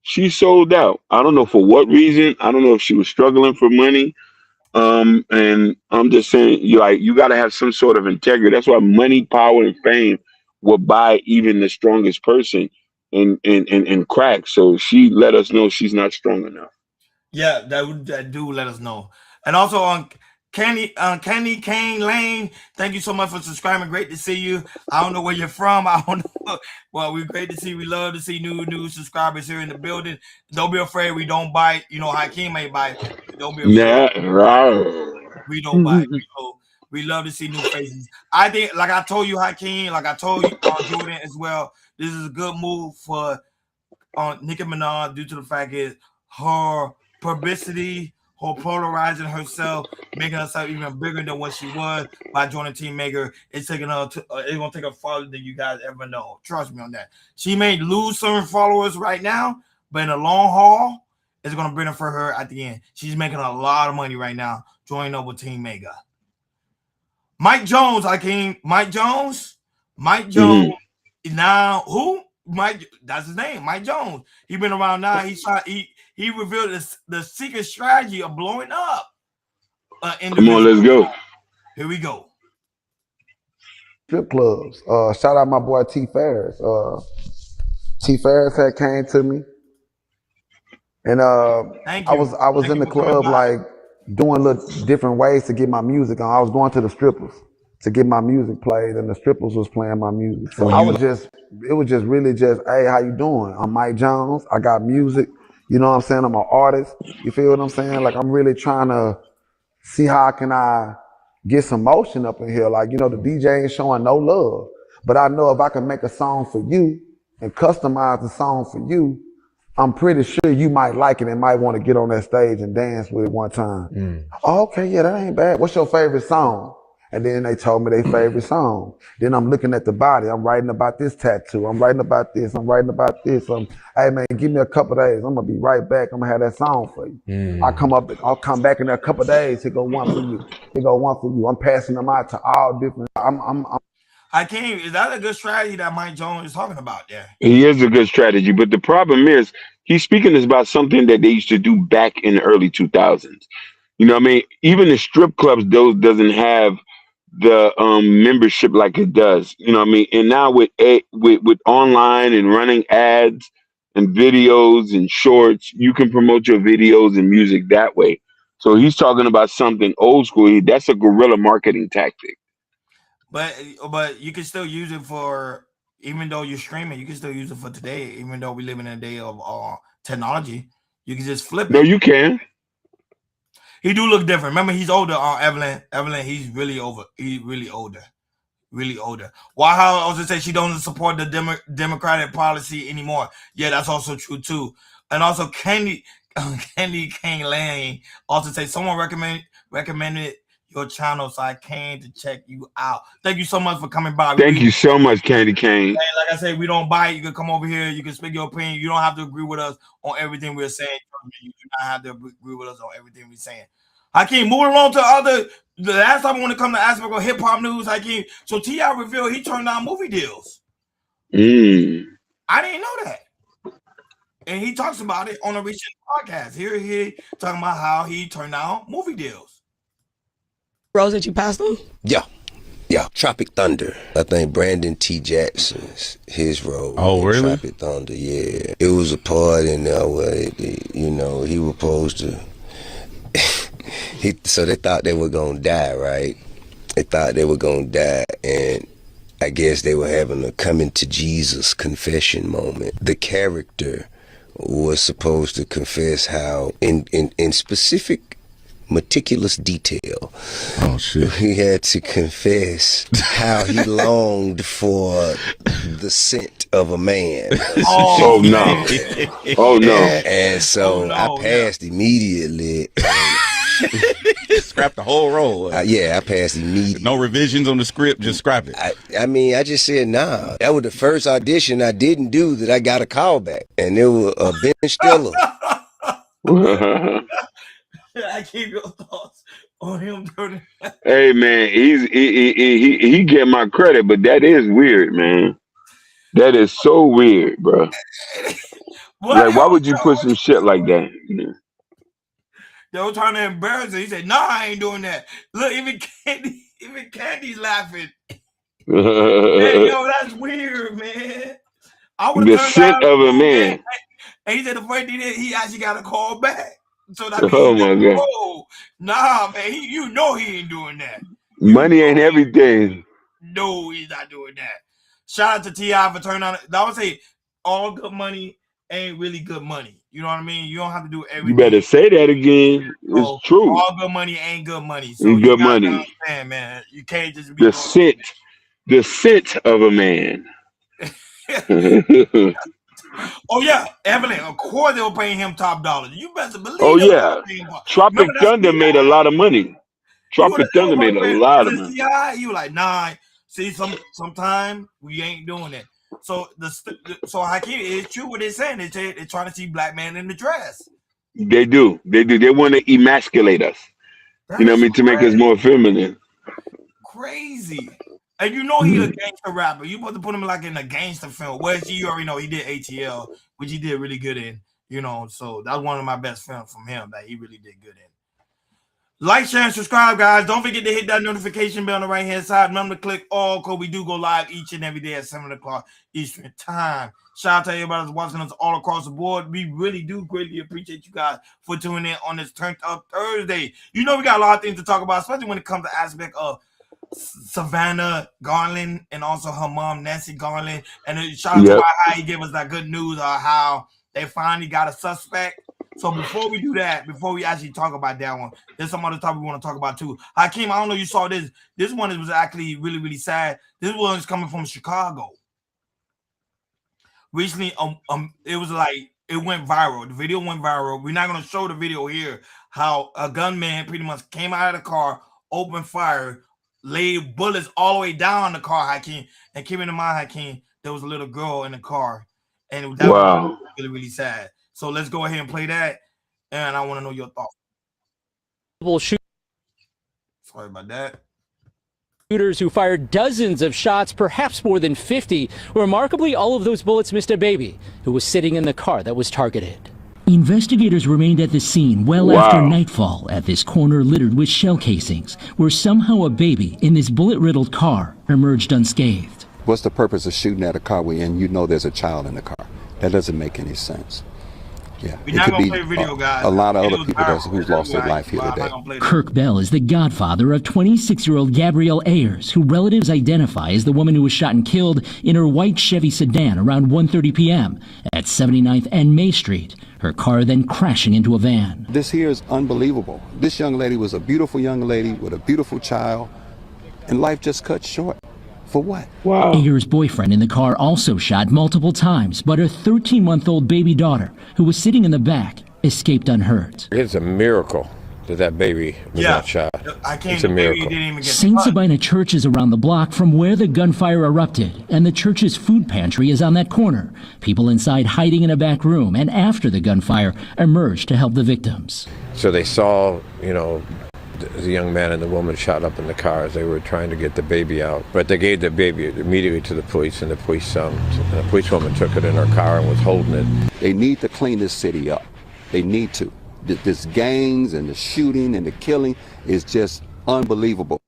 She sold out. I don't know for what reason. I don't know if she was struggling for money. And I'm just saying, you got to have some sort of integrity. That's why money, power, and fame will buy even the strongest person and crack. So she let us know she's not strong enough. Yeah, that do let us know. And also on Candy Kane Lane, thank you so much for subscribing. Great to see you. I don't know where you're from. I don't know. Well, we're great to see. We love to see new subscribers here in the building. Don't be afraid. We don't bite. You know, Hakeem may bite. Don't be afraid. Yeah, right. We don't bite. We love to see new faces. I think, like I told you, Hakeem, like I told you, Jordan as well, this is a good move for Nicki Minaj due to the fact is her publicity, her polarizing herself, making herself even bigger than what she was by joining Team Mega. It's taking her it's gonna take her farther than you guys ever know. Trust me on that. She may lose some followers right now, but in the long haul, it's gonna bring it for her at the end. She's making a lot of money right now joining up with Team Mega. Mike Jones, Mike Jones. Now who? Mike, that's his name, Mike Jones. He been around now. He revealed the secret strategy of blowing up. Come on, let's go. Here we go. Strip clubs. Shout out my boy T Ferris. T Ferris had came to me, and I was in the club like doing little different ways to get my music on. I was going to the strippers to get my music played, and the strippers was playing my music. So it was just really just, hey, how you doing? I'm Mike Jones. I got music. You know what I'm saying? I'm an artist. You feel what I'm saying? Like, I'm really trying to see how can I get some motion up in here. Like, you know, the DJ ain't showing no love, but I know if I can make a song for you and customize the song for you, I'm pretty sure you might like it and might want to get on that stage and dance with it one time. Oh, okay, yeah, that ain't bad. What's your favorite song? And then they told me their favorite song. Then I'm looking at the body. I'm writing about this tattoo. I'm writing about this. I'm writing about this. Hey man, give me a couple days. I'm gonna be right back. I'm gonna have that song for you. I'll come back in a couple days. Here go one for you. Here go one for you. I'm passing them out to all different. Hakeem, is that a good strategy that Mike Jones is talking about there? He is a good strategy, but the problem is he's speaking about something that they used to do back in the early 2000s. You know what I mean? Even the strip clubs, those doesn't have the membership like it does. You know what I mean? And now with online and running ads and videos and shorts, you can promote your videos and music that way. So he's talking about something old school. That's a guerrilla marketing tactic. But you can still use it for, even though you're streaming, you can still use it for today, even though we live in a day of technology. You can just flip it. No, you can. He do look different. Remember, he's older. Evelyn, he's really over. He's really older. Why? How I also say she don't support the Democratic policy anymore. Yeah, that's also true too. And also, Candy Kane Lane also say someone recommended your channel, so I came to check you out. Thank you so much for coming by. Thank you so much, Candy Kane. And like I said, we don't bite. You can come over here. You can speak your opinion. You don't have to agree with us on everything we're saying. You do not have to agree with us on everything we're saying. Hakeem, moving along to the last time I want to come to aspect of hip hop news, Hakeem. So T.I. revealed he turned down movie deals. I didn't know that. And he talks about it on a recent podcast. Here he talking about how he turned down movie deals. Roles that you passed on? Yeah, Tropic Thunder. I think Brandon T. Jackson's his role. Oh, really? Tropic Thunder, yeah. It was a part in there where, he was supposed to. So they thought they were gonna die, right? They thought they were gonna die, and I guess they were having a coming to Jesus confession moment. The character was supposed to confess how, in specific meticulous detail. Oh shit! He had to confess how he longed for the scent of a man. Oh no! Oh no! And so I passed immediately. Scrap the whole roll. Yeah, I passed immediately. No revisions on the script, just scrap it. I mean, I just said, nah. That was the first audition I didn't do that I got a call back. And it was Ben Stiller. I keep your thoughts on him turning. Hey man, he get my credit, but that is weird, man. That is so weird, bro. Like, why would you put some shit like that? They were trying to embarrass him. He said, "No, I ain't doing that." Look, even Candy's laughing. Hey, yo, that's weird, man. I would The scent of a man. And he said the first thing he actually got a call back. So that means, Oh my god. oh, nah, man, you know he ain't doing that. Money ain't everything. No, he's not doing that. Shout out to T.I. for turning on it. I would say all good money ain't really good money. You know what I mean? You don't have to do everything. You better say that again. It's true. All good money ain't good money. So it's you good money. Understand, man. You can't just be the scent of a man. Oh yeah, Evelyn. Of course they were paying him top dollars. You better believe. Oh yeah, Tropic Thunder made a lot of money. Tropic Thunder made a lot of money. You were like, nah. See, sometime we ain't doing it. So so Hakeem, it's true what they're saying. They're trying to see black man in the dress. They do. They want to emasculate us. You know what I mean? To make us more feminine. Crazy. And you know he's a gangster rapper. You supposed to put him like in a gangster film. Well, you already know he did ATL, which he did really good in. You know, so that's one of my best films from him that he really did good in. Like, share, and subscribe, guys. Don't forget to hit that notification bell on the right-hand side. Remember to click all, because we do go live each and every day at 7 o'clock Eastern Time. Shout out to everybody that's watching us all across the board. We really do greatly appreciate you guys for tuning in on this Turned Up Thursday. You know we got a lot of things to talk about, especially when it comes to aspect of Savannah Garland and also her mom, Nancy Garland. And shout out to how he gave us that good news of how they finally got a suspect. So before we do that, before we actually talk about that one, there's some other topic we want to talk about too. Hakeem, I don't know if you saw this. This one was actually really, really sad. This one is coming from Chicago. Recently, it was like it went viral. The video went viral. We're not gonna show the video here. How a gunman pretty much came out of the car, opened fire, laid bullets all the way down the car, Hakeem. And keep in mind, Hakeem, there was a little girl in the car, and that was really, really sad. So let's go ahead and play that, and I want to know your thoughts. Sorry about that. Shooters who fired dozens of shots, perhaps more than 50. Remarkably, all of those bullets missed a baby who was sitting in the car that was targeted. Investigators remained at the scene well after nightfall at this corner littered with shell casings, where somehow a baby in this bullet-riddled car emerged unscathed. What's the purpose of shooting at a car when you know there's a child in the car? That doesn't make any sense. Yeah, We're not going to play video, guys. A lot of other people who's lost their life here today. Kirk Bell is the godfather of 26-year-old Gabrielle Ayers, who relatives identify as the woman who was shot and killed in her white Chevy sedan around 1:30 p.m. at 79th and May Street, her car then crashing into a van. This here is unbelievable. This young lady was a beautiful young lady with a beautiful child, and life just cut short. For what? Wow. Ayers' boyfriend in the car also shot multiple times, but her 13-month-old baby daughter, who was sitting in the back, escaped unhurt. It's a miracle that baby was not shot. It's a miracle. St. Sabina Church is around the block from where the gunfire erupted, and the church's food pantry is on that corner. People inside hiding in a back room, and after the gunfire, emerged to help the victims. So they saw, the young man and the woman shot up in the car as they were trying to get the baby out. But they gave the baby immediately to the police, and the policewoman took it in her car and was holding it. They need to clean this city up. They need to. This gangs and the shooting and the killing is just unbelievable.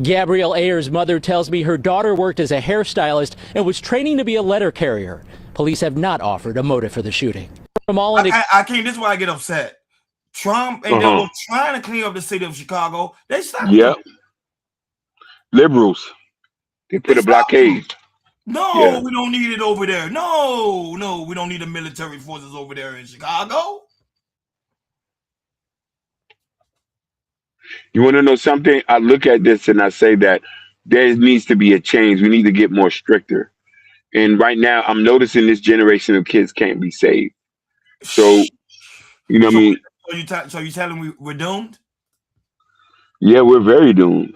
Gabrielle Ayers' mother tells me her daughter worked as a hairstylist and was training to be a letter carrier. Police have not offered a motive for the shooting. I can't. This is why I get upset. Trump and they were trying to clean up the city of Chicago. They stopped. Yep. Liberals. They put a blockade. No, we don't need it over there. No, we don't need the military forces over there in Chicago. You want to know something? I look at this and I say that there needs to be a change. We need to get more stricter. And right now, I'm noticing this generation of kids can't be saved. So, you know what I mean? So you telling we're doomed? Yeah, we're very doomed.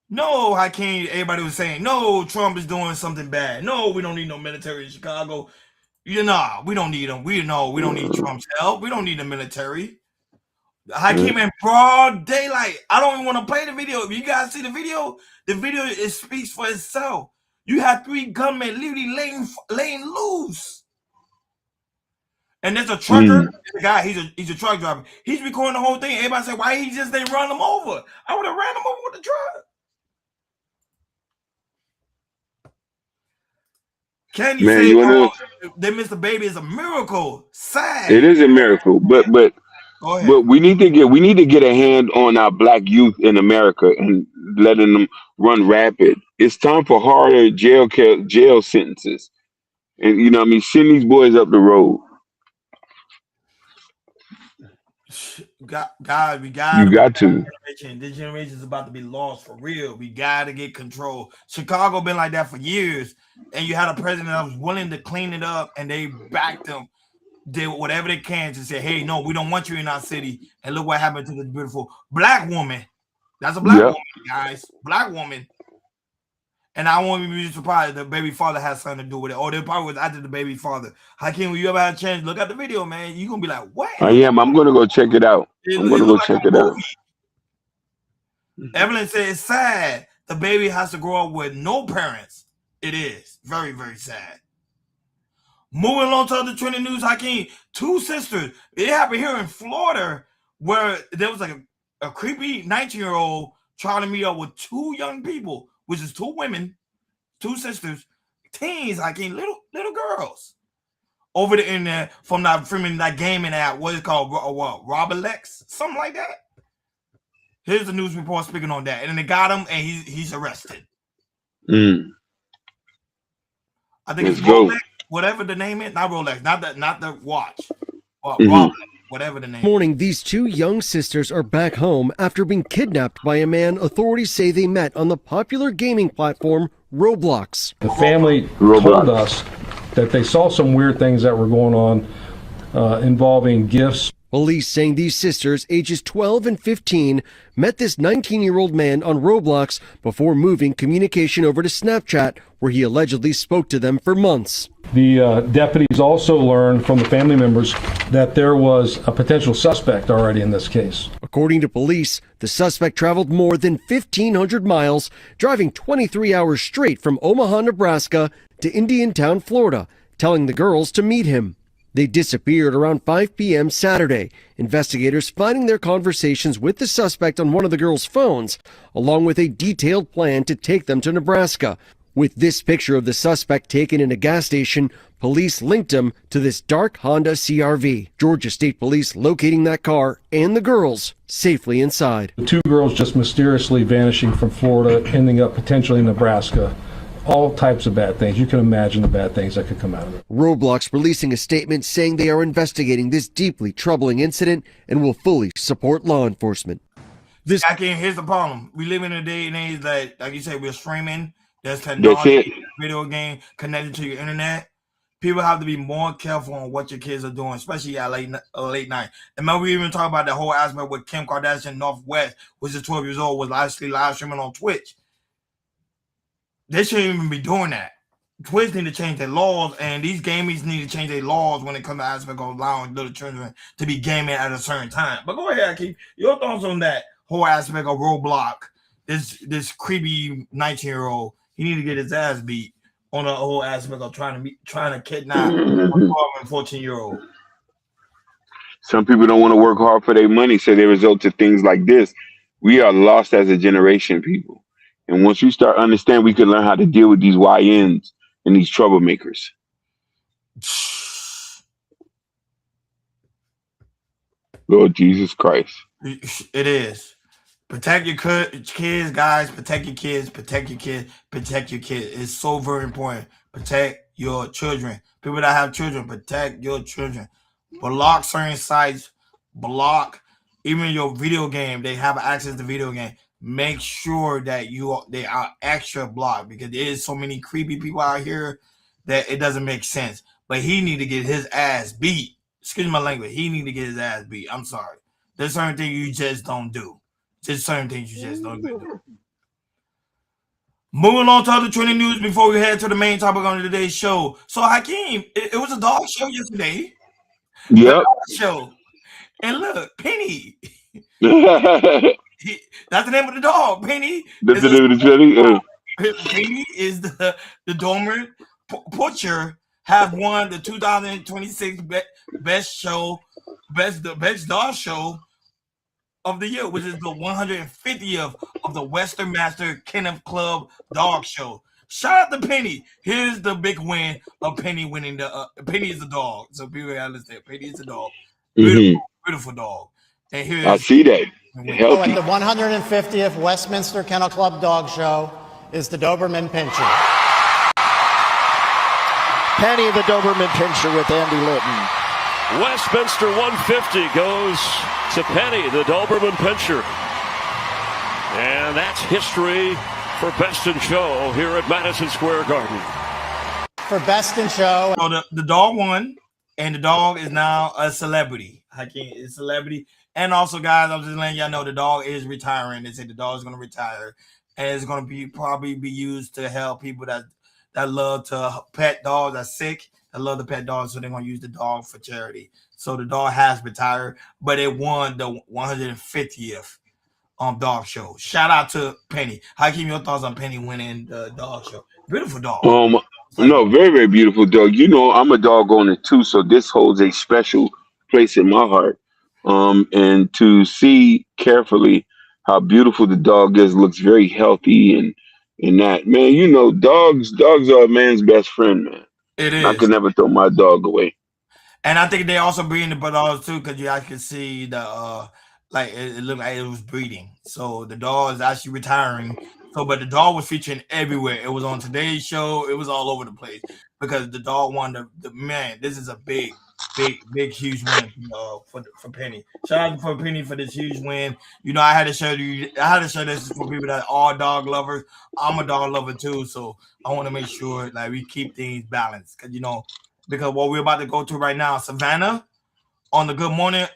No, Hakeem, everybody was saying, no, Trump is doing something bad. No, we don't need no military in Chicago. We don't need them. We don't need Trump's help. We don't need the military. Hakeem in broad daylight. I don't even want to play the video. If you guys see the video it speaks for itself. You have 3 gunmen literally laying loose. And there's a trucker, the guy, he's a truck driver. He's recording the whole thing. Everybody said, why he just didn't run them over? I would have ran them over with the truck. Can you say they missed the baby is a miracle? Sad. It is a miracle, but we need to get a hand on our black youth in America and letting them run rapid. It's time for harder jail sentences, and you know what I mean, send these boys up the road. God, we got to. This generation is about to be lost for real. We got to get control. Chicago been like that for years, and you had a president that was willing to clean it up, and they backed him, did whatever they can to say, hey, no, we don't want you in our city. And look what happened to this beautiful black woman. That's a black woman, guys. Black woman. And I won't be surprised the baby father has something to do with it. Or they probably was after the baby father. Hakeem, when you ever had a chance, look at the video, man. You're going to be like, what? I am. I'm going to go check it out. I'm going to go check it out. Evelyn said it's sad. The baby has to grow up with no parents. It is. Very, very sad. Moving along to other trending news, Hakeem. 2 sisters. It happened here in Florida where there was like a creepy 19-year-old trying to meet up with 2 young people, which is 2 women, 2 sisters, teens, Hakeem, little girls. Over the internet from that gaming app, what is it called? Roblox? Something like that. Here's the news report speaking on that. And then they got him and he's arrested. I think it's Rolex, whatever the name is. Not Rolex, not the watch. Roblox, whatever the name. Morning, these 2 young sisters are back home after being kidnapped by a man authorities say they met on the popular gaming platform Roblox. The family told us that they saw some weird things that were going on involving gifts. Police saying these sisters, ages 12 and 15, met this 19-year-old man on Roblox before moving communication over to Snapchat, where he allegedly spoke to them for months. The deputies also learned from the family members that there was a potential suspect already in this case. According to police, the suspect traveled more than 1,500 miles, driving 23 hours straight from Omaha, Nebraska to Indiantown, Florida, telling the girls to meet him. They disappeared around 5 p.m. Saturday, investigators finding their conversations with the suspect on one of the girls' phones, along with a detailed plan to take them to Nebraska. With this picture of the suspect taken in a gas station, police linked him to this dark Honda CR-V. Georgia State Police locating that car and the girls safely inside. The 2 girls just mysteriously vanishing from Florida, ending up potentially in Nebraska. All types of bad things. You can imagine the bad things that could come out of it. Roblox releasing a statement saying they are investigating this deeply troubling incident and will fully support law enforcement. Here's the problem. We live in a day and age that, like you said, we're streaming. There's technology, video game connected to your internet. People have to be more careful on what your kids are doing, especially at late night. And remember, we even talked about the whole aspect with Kim Kardashian Northwest, which is 12 years old, was actually live streaming on Twitch. They shouldn't even be doing that. Twitch need to change their laws, and these gamers need to change their laws when it comes to aspect of allowing little children to be gaming at a certain time. But go ahead, Keith. Your thoughts on that whole aspect of Roblox? This creepy 19-year-old, he need to get his ass beat on the whole aspect of trying to kidnap a 12 and 14-year-old. Some people don't want to work hard for their money, so they result to things like this. We are lost as a generation, people. And once we start understanding, we can learn how to deal with these YNs and these troublemakers. Lord Jesus Christ. It is. Protect your kids, guys. Protect your kids. Protect your kids. Protect your kids. It's so very important. Protect your children. People that have children, protect your children. Block certain sites. Block even your video game, they have access to video game. Make sure that they are extra blocked because there is so many creepy people out here that it doesn't make sense. But he need to get his ass beat. Excuse my language. He need to get his ass beat. I'm sorry. There's certain things you just don't do. Just certain things you just don't do. Moving on to other trending news before we head to the main topic on today's show. So Hakeem, it was a dog show yesterday. Yep. Show. And look, Penny. That's the name of the dog, Penny. That's the name of the Penny is the Doberman Butcher have won the 2026 best dog show of the year, which is the 150th of the Western Master Kennel Club Dog Show. Shout out to Penny. Here's the big win of Penny winning the Penny is the dog. So people gotta understand, Penny is the dog. Beautiful dog. And here's I see that. So at the 150th Westminster Kennel Club Dog Show is the Doberman Pinscher. Penny the Doberman Pinscher with Andy Litton. Westminster 150 goes to Penny the Doberman Pinscher. And that's history for Best in Show here at Madison Square Garden. For Best in Show. So the dog won, and the dog is now a celebrity. Hakeem is a celebrity. And also, guys, I'm just letting y'all know the dog is retiring. They say the dog is going to retire, and it's going to probably be used to help people that love to pet dogs, that's sick, that love to pet dogs, so they're going to use the dog for charity. So the dog has retired, but it won the 150th dog show. Shout out to Penny. Hakeem, your thoughts on Penny winning the dog show? Beautiful dog. No, very, very beautiful dog. You know, I'm a dog owner too, so this holds a special place in my heart. And to see carefully how beautiful the dog is, looks very healthy and that, man, you know, dogs are a man's best friend, man. It is. I could never throw my dog away. And I think they also breeding the dogs too, because you actually can see the it looked like it was breeding. So the dog is actually retiring. So, but the dog was featuring everywhere. It was on Today's Show. It was all over the place because the dog won the man. This is a big, huge win for Penny. Shout out for Penny for this huge win. You know, I had to show this for people that are dog lovers. I'm a dog lover too, so I want to make sure like we keep things balanced because what we're about to go to right now, Savannah on the Good Morning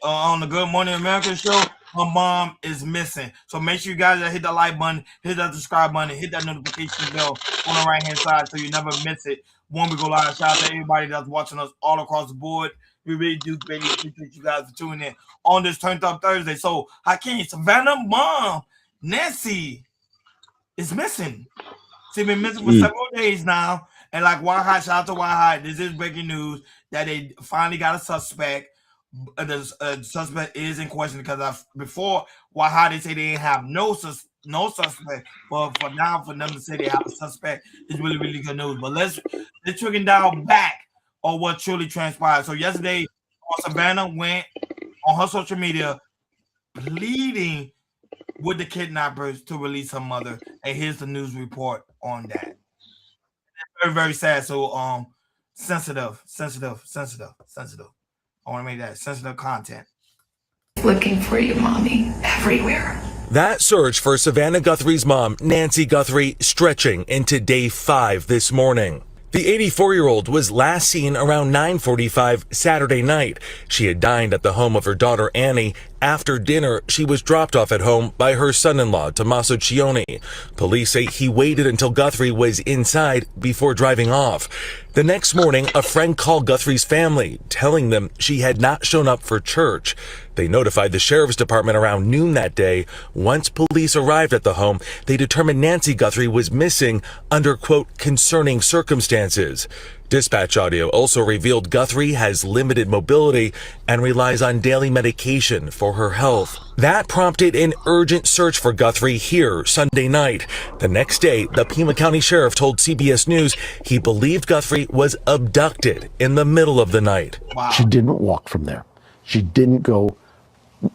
America show. Her mom is missing. So make sure you guys hit the like button, hit that subscribe button, hit that notification bell on the right hand side so you never miss it when we go live. Shout out to everybody that's watching us all across the board. We really do greatly appreciate you guys for tuning in on this Turned Up Thursday. So Hakeem, Savannah mom, Nancy, is missing. She's been missing for several days now. And like Why Hot, shout out to Why Hot. This is breaking news that they finally got a suspect. The suspect is in question because before Why Hot, they say they didn't have no suspect. But for now, for them to say they have a suspect is really, really good news. But let's trickle down back on what truly transpired. So yesterday, Savannah went on her social media pleading with the kidnappers to release her mother. And here's the news report on that. It's very, very sad. So sensitive. I want to make that sensitive content. Looking for you, Mommy, everywhere. That search for Savannah Guthrie's mom, Nancy Guthrie, stretching into day 5 this morning. The 84-year-old was last seen around 9:45 Saturday night. She had dined at the home of her daughter Annie. After dinner, she was dropped off at home by her son-in-law, Tommaso Cioni. Police say he waited until Guthrie was inside before driving off. The next morning, a friend called Guthrie's family, telling them she had not shown up for church. They notified the sheriff's department around noon that day. Once police arrived at the home, they determined Nancy Guthrie was missing under, quote, concerning circumstances. Dispatch audio also revealed Guthrie has limited mobility and relies on daily medication for her health. That prompted an urgent search for Guthrie here Sunday night. The next day, the Pima County Sheriff told CBS News he believed Guthrie was abducted in the middle of the night. Wow. She didn't walk from there. She didn't go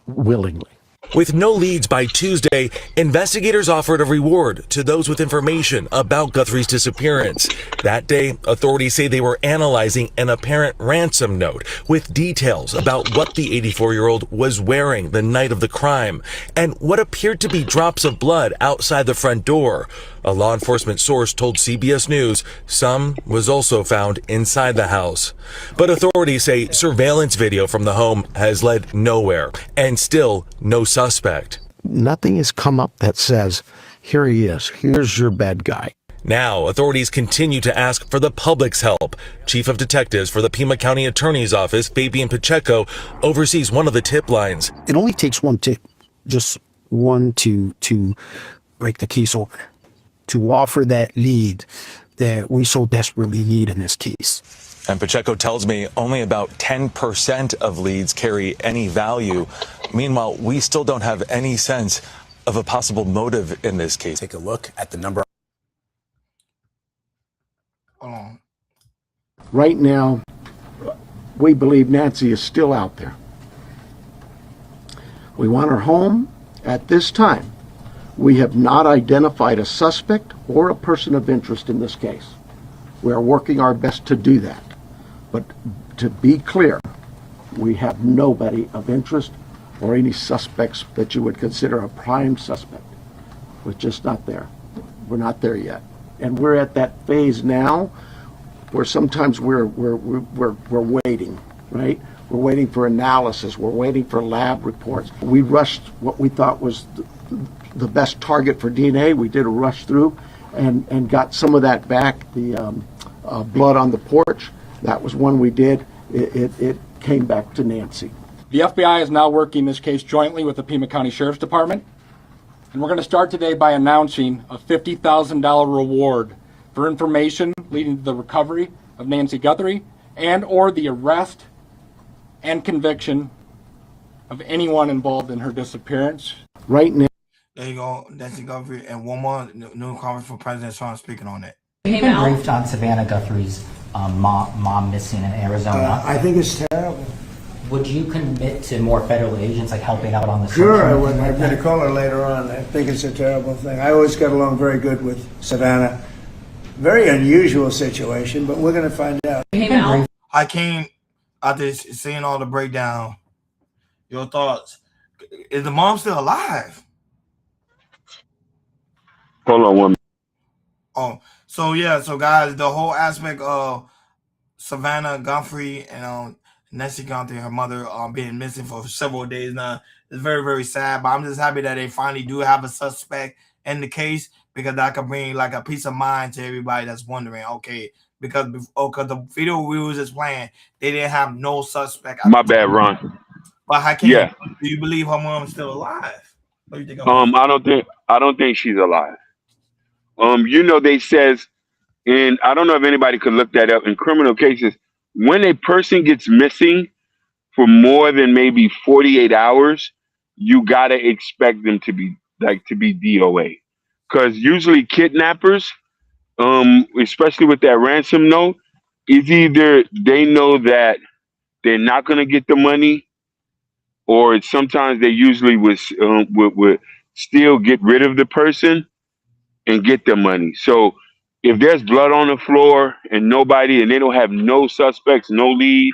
willingly. With no leads by Tuesday, investigators offered a reward to those with information about Guthrie's disappearance. That day, authorities say they were analyzing an apparent ransom note with details about what the 84-year-old was wearing the night of the crime and what appeared to be drops of blood outside the front door. A law enforcement source told CBS News some was also found inside the house. But authorities say surveillance video from the home has led nowhere and still no suspect. Nothing has come up that says, here he is, here's your bad guy. Now, authorities continue to ask for the public's help. Chief of Detectives for the Pima County Attorney's Office, Fabian Pacheco, oversees one of the tip lines. It only takes one tip, just one to break the case open, to offer that lead that we so desperately need in this case. And Pacheco tells me only about 10% of leads carry any value. Meanwhile, we still don't have any sense of a possible motive in this case. Take a look at the number. Right now, we believe Nancy is still out there. We want her home. At this time, we have not identified a suspect or a person of interest in this case. We are working our best to do that. But to be clear, we have nobody of interest or any suspects that you would consider a prime suspect. We're just not there. We're not there yet. And we're at that phase now where sometimes we're waiting, right? We're waiting for analysis. We're waiting for lab reports. We rushed what we thought was the best target for DNA. We did a rush through and got some of that back, the blood on the porch. That was one we did. It came back to Nancy. The FBI is now working this case jointly with the Pima County Sheriff's Department. And we're going to start today by announcing a $50,000 reward for information leading to the recovery of Nancy Guthrie and or the arrest and conviction of anyone involved in her disappearance. Right now. There you go, Nancy Guthrie, and one more new conference for President Trump speaking on it. You've been briefed on Savannah Guthrie's mom missing in Arizona. I think it's terrible. Would you commit to more federal agents, like helping out on the search? Sure, I would. I'm going to call her later on. I think it's a terrible thing. I always got along very good with Savannah. Very unusual situation, but we're going to find out. I came after seeing all the breakdown. Your thoughts? Is the mom still alive? Hold on one minute. Oh, so yeah, so guys, the whole aspect of Savannah Guthrie and Nancy Guthrie, her mother, being missing for several days now is very, very sad. But I'm just happy that they finally do have a suspect in the case, because that could bring like a peace of mind to everybody that's wondering. Okay, because the video we was just playing, they didn't have no suspect. My bad, Ron. But how can do you believe her mom is still alive? What do you think? I don't think she's alive. You know, they says, and I don't know if anybody could look that up in criminal cases, when a person gets missing for more than maybe 48 hours, you gotta expect them to be DOA. Because usually kidnappers, especially with that ransom note, is either they know that they're not gonna get the money, or sometimes they usually would still get rid of the person and get the money. So if there's blood on the floor and they don't have no suspects, no lead,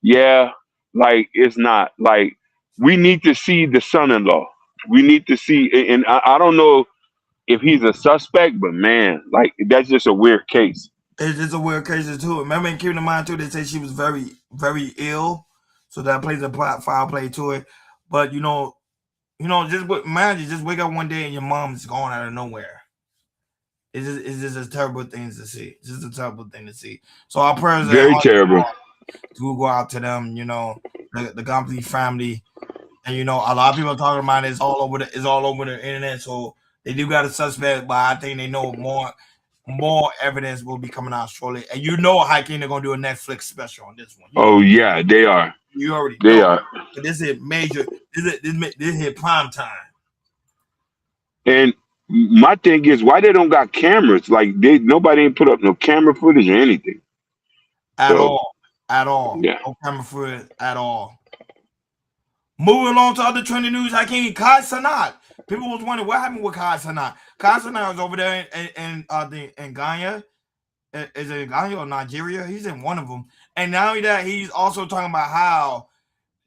it's not. Like, we need to see the son-in-law. We need to see, and I don't know if he's a suspect, but man, like, that's just a weird case. It's a weird case too. Remember, keeping in mind too, they say she was very, very ill, so that plays a foul play to it. But just imagine, just wake up one day and your mom's gone out of nowhere. It's just a terrible thing to see. It's just a terrible thing to see. So our prayers very terrible. Do go out to them, the Guthrie family, and a lot of people are talking about it. It's all over the internet. So they do got a suspect, but I think they know more evidence will be coming out shortly. And Hiking, they're gonna do a Netflix special on this one. Yeah, they are. You already they know. are. So this is major. This hit prime time. And my thing is, why they don't got cameras? Like, nobody ain't put up no camera footage or anything. At all. Yeah. No camera footage at all. Moving along to other trending news, Hakeem, Kai Sanat. People was wondering what happened with Kai Sanat. Kai Sanat was over there in Ghana. Is it Ghana or Nigeria? He's in one of them. And now that he's also talking about how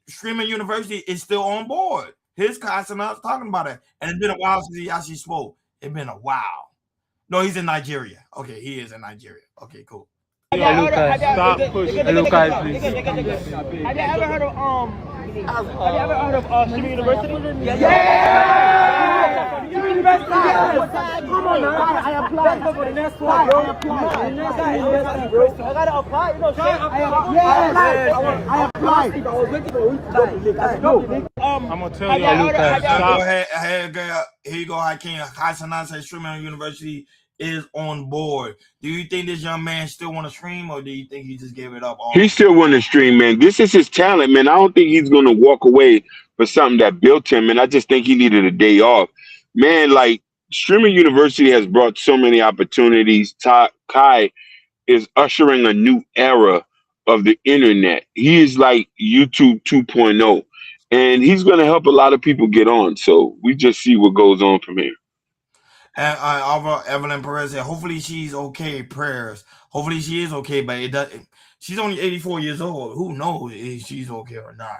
Streaming University is still on board. His Kai Sanat's talking about it. And it's been a while since he actually spoke. It's been a while. No, he's in Nigeria. Okay, he is in Nigeria. Okay, cool. Lucas, stop pushing. Lucas, please. Have you ever heard of Streaming University? Yeah! Streaming University! Come on, man. I applied. For the next one. I applied. I gotta apply. You know, I applied. I was waiting for you to go. I'm gonna tell you, Lucas. Go ahead. Here you go, Hakeem. Kai Sanat says Streaming University is on board. Do you think this young man still want to stream, or do you think he just gave it up? He still want to stream, man. This is his talent, man. I don't think he's going to walk away for something that built him, and I just think he needed a day off. Man, like, Streaming University has brought so many opportunities. Kai is ushering a new era of the internet. He is like YouTube 2.0, and he's going to help a lot of people get on. So we just see what goes on from here. And Evelyn Perez said, hopefully she's okay. Prayers. Hopefully she is okay, but it does. She's only 84 years old. Who knows if she's okay or not?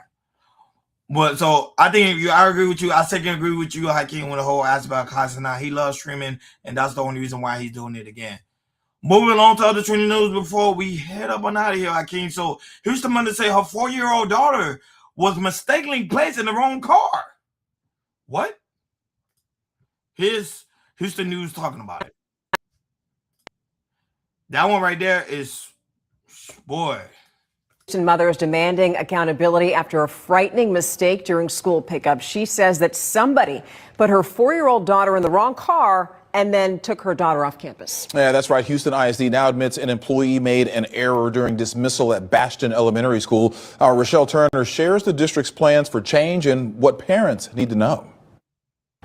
But so I think I agree with you. I second agree with you, Hakeem, with the whole aspect of Kai Sanat. He loves streaming, and that's the only reason why he's doing it again. Moving on to other trending news before we head up and out of here, Hakeem. So Houston mother say her 4-year-old daughter was mistakenly placed in the wrong car. What? Here's Houston News talking about it. That one right there is, boy. Houston mother is demanding accountability after a frightening mistake during school pickup. She says that somebody put her 4-year-old daughter in the wrong car and then took her daughter off campus. Yeah, that's right. Houston ISD now admits an employee made an error during dismissal at Bastion Elementary School. Our Rochelle Turner shares the district's plans for change and what parents need to know.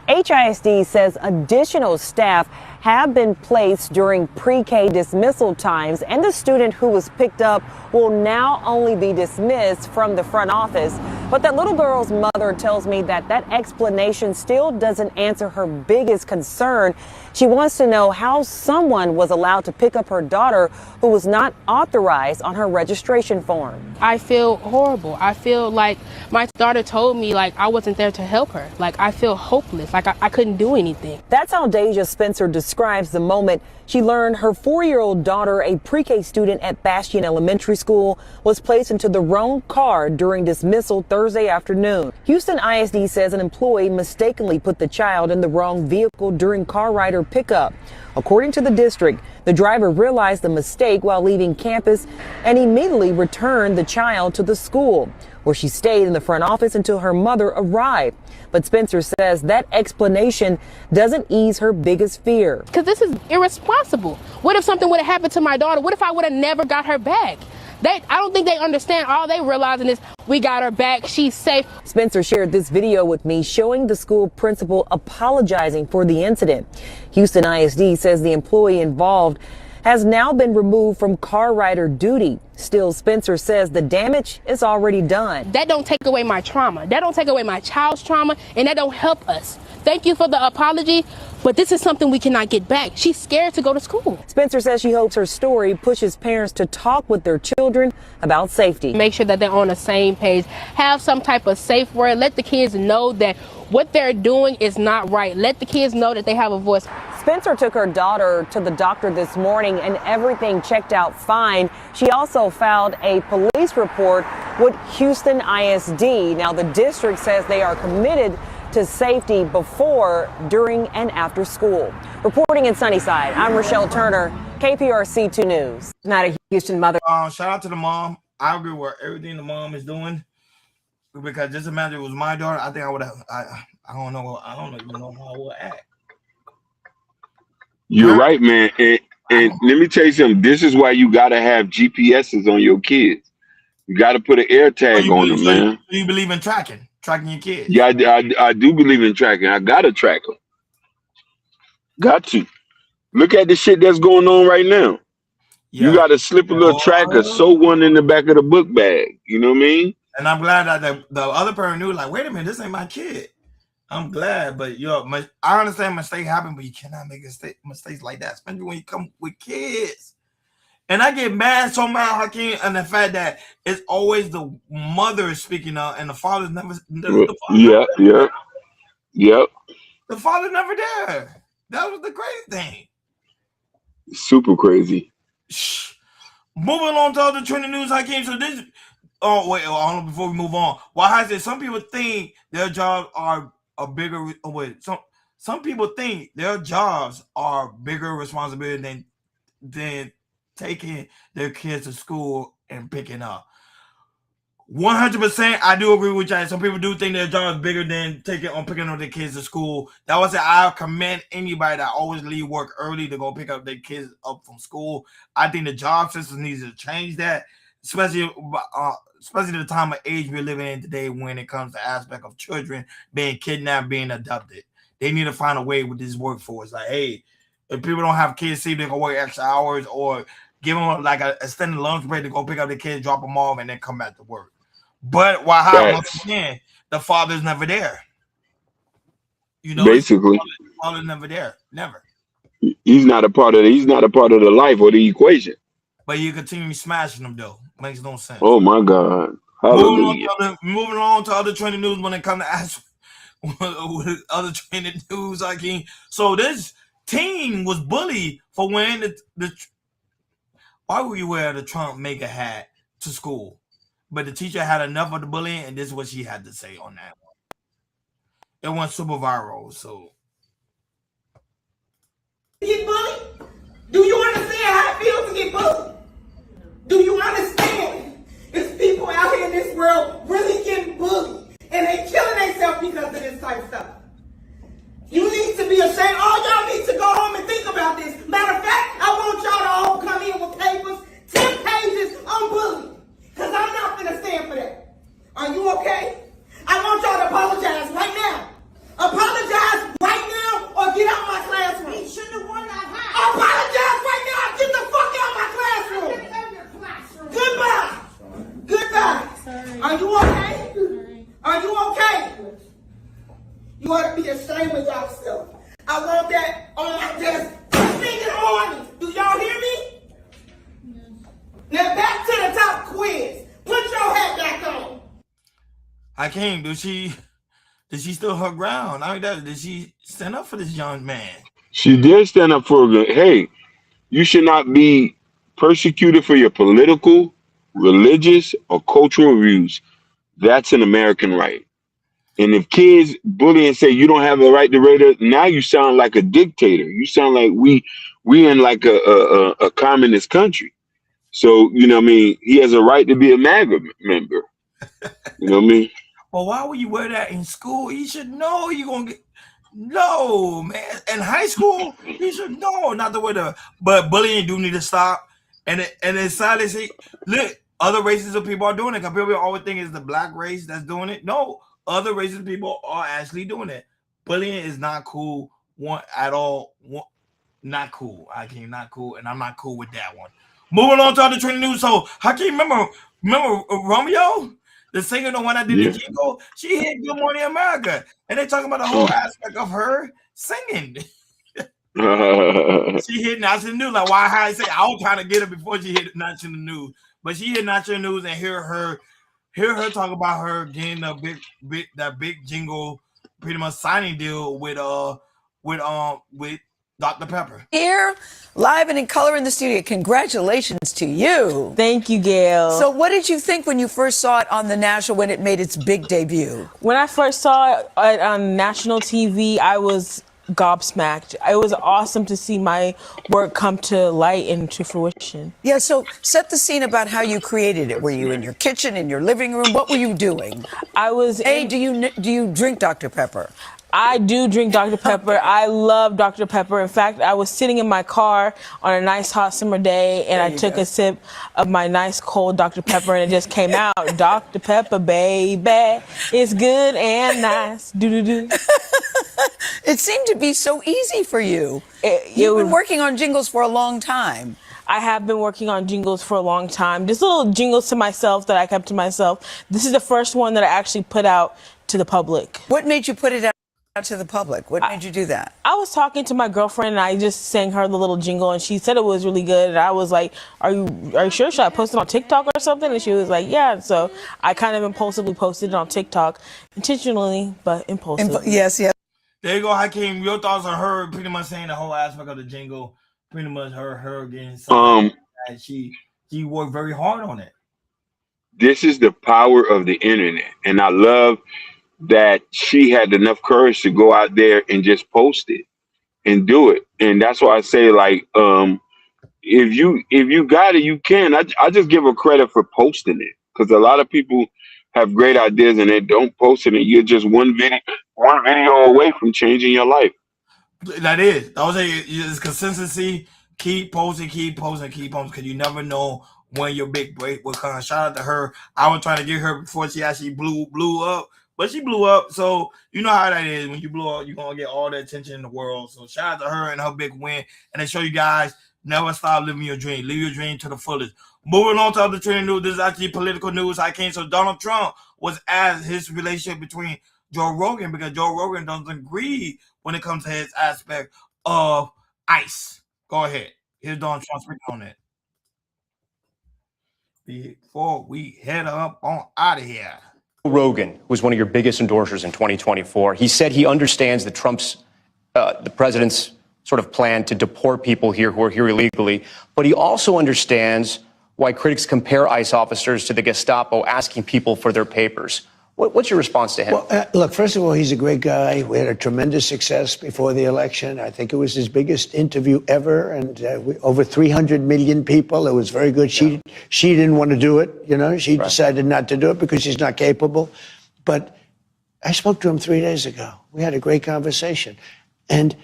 HISD says additional staff have been placed during pre-K dismissal times, and the student who was picked up will now only be dismissed from the front office. But that little girl's mother tells me that explanation still doesn't answer her biggest concern. She wants to know how someone was allowed to pick up her daughter who was not authorized on her registration form. I feel horrible. I feel like my daughter told me like I wasn't there to help her. Like I feel hopeless, like I couldn't do anything. That's how Deja Spencer describes the moment she learned her 4-year-old daughter, a pre-K student at Bastion Elementary School, was placed into the wrong car during dismissal Thursday afternoon. Houston ISD says an employee mistakenly put the child in the wrong vehicle during car rider pickup. According to the district, the driver realized the mistake while leaving campus and immediately returned the child to the school, where she stayed in the front office until her mother arrived. But Spencer says that explanation doesn't ease her biggest fear. Because this is irresponsible. What if something would have happened to my daughter? What if I would have never got her back? I don't think they understand. All they realizing is we got her back. She's safe. Spencer shared this video with me showing the school principal apologizing for the incident. Houston ISD says the employee involved has now been removed from car rider duty. Still, Spencer says the damage is already done. That don't take away my trauma. That don't take away my child's trauma, and that don't help us. Thank you for the apology, but this is something we cannot get back. She's scared to go to school. Spencer says she hopes her story pushes parents to talk with their children about safety. Make sure that they're on the same page. Have some type of safe word. Let the kids know that what they're doing is not right. Let the kids know that they have a voice. Spencer took her daughter to the doctor this morning and everything checked out fine. She also filed a police report with Houston ISD. Now, the district says they are committed to safety before, during, and after school. Reporting in Sunnyside, I'm Rochelle Turner, KPRC 2 News. Not a Houston mother. Shout out to the mom. I agree with everything the mom is doing. Because just imagine it was my daughter, I think I would have. I don't know. I don't even know how I would act. You're right, man. And let me tell you something. This is why you gotta have GPSs on your kids. You gotta put an air tag on them, man. Do you believe in tracking your kids? Yeah, I do believe in tracking. I gotta track them. Got to. Look at the shit that's going on right now. Yeah. You gotta slip a little tracker, sew one in the back of the book bag. You know what I mean? And I'm glad that the other parent knew, like, wait a minute, this ain't my kid. I'm glad, but I understand mistakes happen, but you cannot make mistakes like that, especially when you come with kids. And I get so mad, Hakeem, and the fact that it's always the mother speaking up and the father's never. Yep. The father's never there. That was the crazy thing. Super crazy. Moving on to other trending news, Hakeem. So this. Oh wait, hold on. Before we move on, why has it? Some people think their jobs are a bigger. Oh wait, some people think their jobs are bigger responsibility than taking their kids to school and picking up. 100%, I do agree with you. Some people do think their job is bigger than picking up their kids to school. That was it. I commend anybody that always leave work early to go pick up their kids up from school. I think the job system needs to change that, especially the time of age we're living in today when it comes to aspect of children being kidnapped, being abducted. They need to find a way with this workforce. Like, hey, if people don't have kids, see if they can work extra hours or give them like a extended lunch break to go pick up the kids, drop them off, and then come back to work. But once again, the father's never there. Basically, the father's never there. Never. He's not a part of the life or the equation. But you continue smashing them though. Makes no sense. Oh my God. Hallelujah. Moving on to other trending news when it comes to other trending news, So this teen was bullied for wearing why would you wear the Trump maker hat to school? But the teacher had enough of the bullying, and this is what she had to say on that one. It went super viral, so. Get bullied? Do you understand how it feels to get bullied? Do you understand? It's people out here in this world really getting bullied, and they killing themselves because of this type of stuff. You need to be ashamed. All y'all need to go home and think about this. Matter of fact, I want y'all to all come in with papers, 10 pages on bullying. Because I'm not going to stand for that. Are you okay? I want y'all to apologize right now. Apologize right now or get out my classroom. He shouldn't have worn that hat. Apologize right now or get the fuck out of my classroom. Goodbye. Goodbye. Sorry. Are you okay? Sorry. Are you okay? You ought to be ashamed of yourself. I want that on my desk. First thing in the morning. Do y'all hear me? Now back to the top quiz. Put your hat back on. Hakeem, did she still her ground? I mean, did she stand up for this young man? She did stand up for him. Hey, you should not be persecuted for your political, religious, or cultural views. That's an American right. And if kids bully and say you don't have a right to radar, now you sound like a dictator. You sound like we in like a communist country. So, you know what I mean? He has a right to be a MAGA member. You know what I mean? Well, why would you wear that in school? You should know you're going to get... No, man. In high school, you should know not to wear the... But bullying do need to stop. And it's sad to see... Look, other races of people are doing it. Because people always think it's the black race that's doing it. No, other races of people are actually doing it. Bullying is not cool at all. Not cool. Hakeem, not cool. And I'm not cool with that one. Moving on to other trending news. So, Hakeem, remember Romeo? The singer, the one that did the jingle? She hit Good Morning America. And they talking about the whole aspect of her singing. She hit national news. Like, why I say I was trying to get her before she hit national news. But she hit national news and hear her talk about her getting that big jingle, pretty much signing deal with Dr. Pepper. Here, live and in color in the studio. Congratulations to you. Thank you, Gail. So what did you think when you first saw it on the national, when it made its big debut? When I first saw it on national TV, I was gobsmacked. It was awesome to see my work come to light and to fruition. Yeah, so set the scene about how you created it. Were you in your kitchen, in your living room? What were you doing? I was... Do you drink Dr. Pepper? I do drink Dr. Pepper. I love Dr. Pepper. In fact, I was sitting in my car on a nice hot summer day, and I took a sip of my nice cold Dr. Pepper, and it just came out. Dr. Pepper, baby, it's good and nice. Do-do-do. It seemed to be so easy for you. You've been working on jingles for a long time. I have been working on jingles for a long time. Just little jingles to myself that I kept to myself. This is the first one that I actually put out to the public. What made you put it out to the public? What made you do that? I was talking to my girlfriend and I just sang her the little jingle and she said it was really good. And I was like, are you sure? Should I post it on TikTok or something? And she was like, yeah. So I kind of impulsively posted it on TikTok, intentionally, but impulsively. Yes. There you go, Hakeem. Your thoughts on her pretty much saying the whole aspect of the jingle, pretty much her getting something that she worked very hard on it. This is the power of the internet, and I love that she had enough courage to go out there and just post it and do it. And that's why I say, like, if you got it, you can. I just give her credit for posting it, because a lot of people have great ideas and they don't post it, and you're just one video away from changing your life. That is. I would say it's consistency. Keep posting, because you never know when your big break will come. Shout out to her. I was trying to get her before she actually blew up, but she blew up. So you know how that is. When you blow up, you're gonna get all the attention in the world. So shout out to her and her big win. And I show you guys, never stop living your dream. Live your dream to the fullest. Moving on to other trending news. This is actually political news. So Donald Trump was asked his relationship between Joe Rogan, because Joe Rogan doesn't agree when it comes to his aspect of ICE. Go ahead. Here's Donald Trump speaking on it. Before we head up on out of here. Rogan was one of your biggest endorsers in 2024. He said he understands that the president's sort of plan to deport people here who are here illegally, but he also understands why critics compare ICE officers to the Gestapo asking people for their papers. What's your response to him? Well, look, first of all, he's a great guy. We had a tremendous success before the election. I think it was his biggest interview ever, and over 300 million people. It was very good. She didn't want to do it. She decided not to do it because she's not capable. But I spoke to him 3 days ago. We had a great conversation. And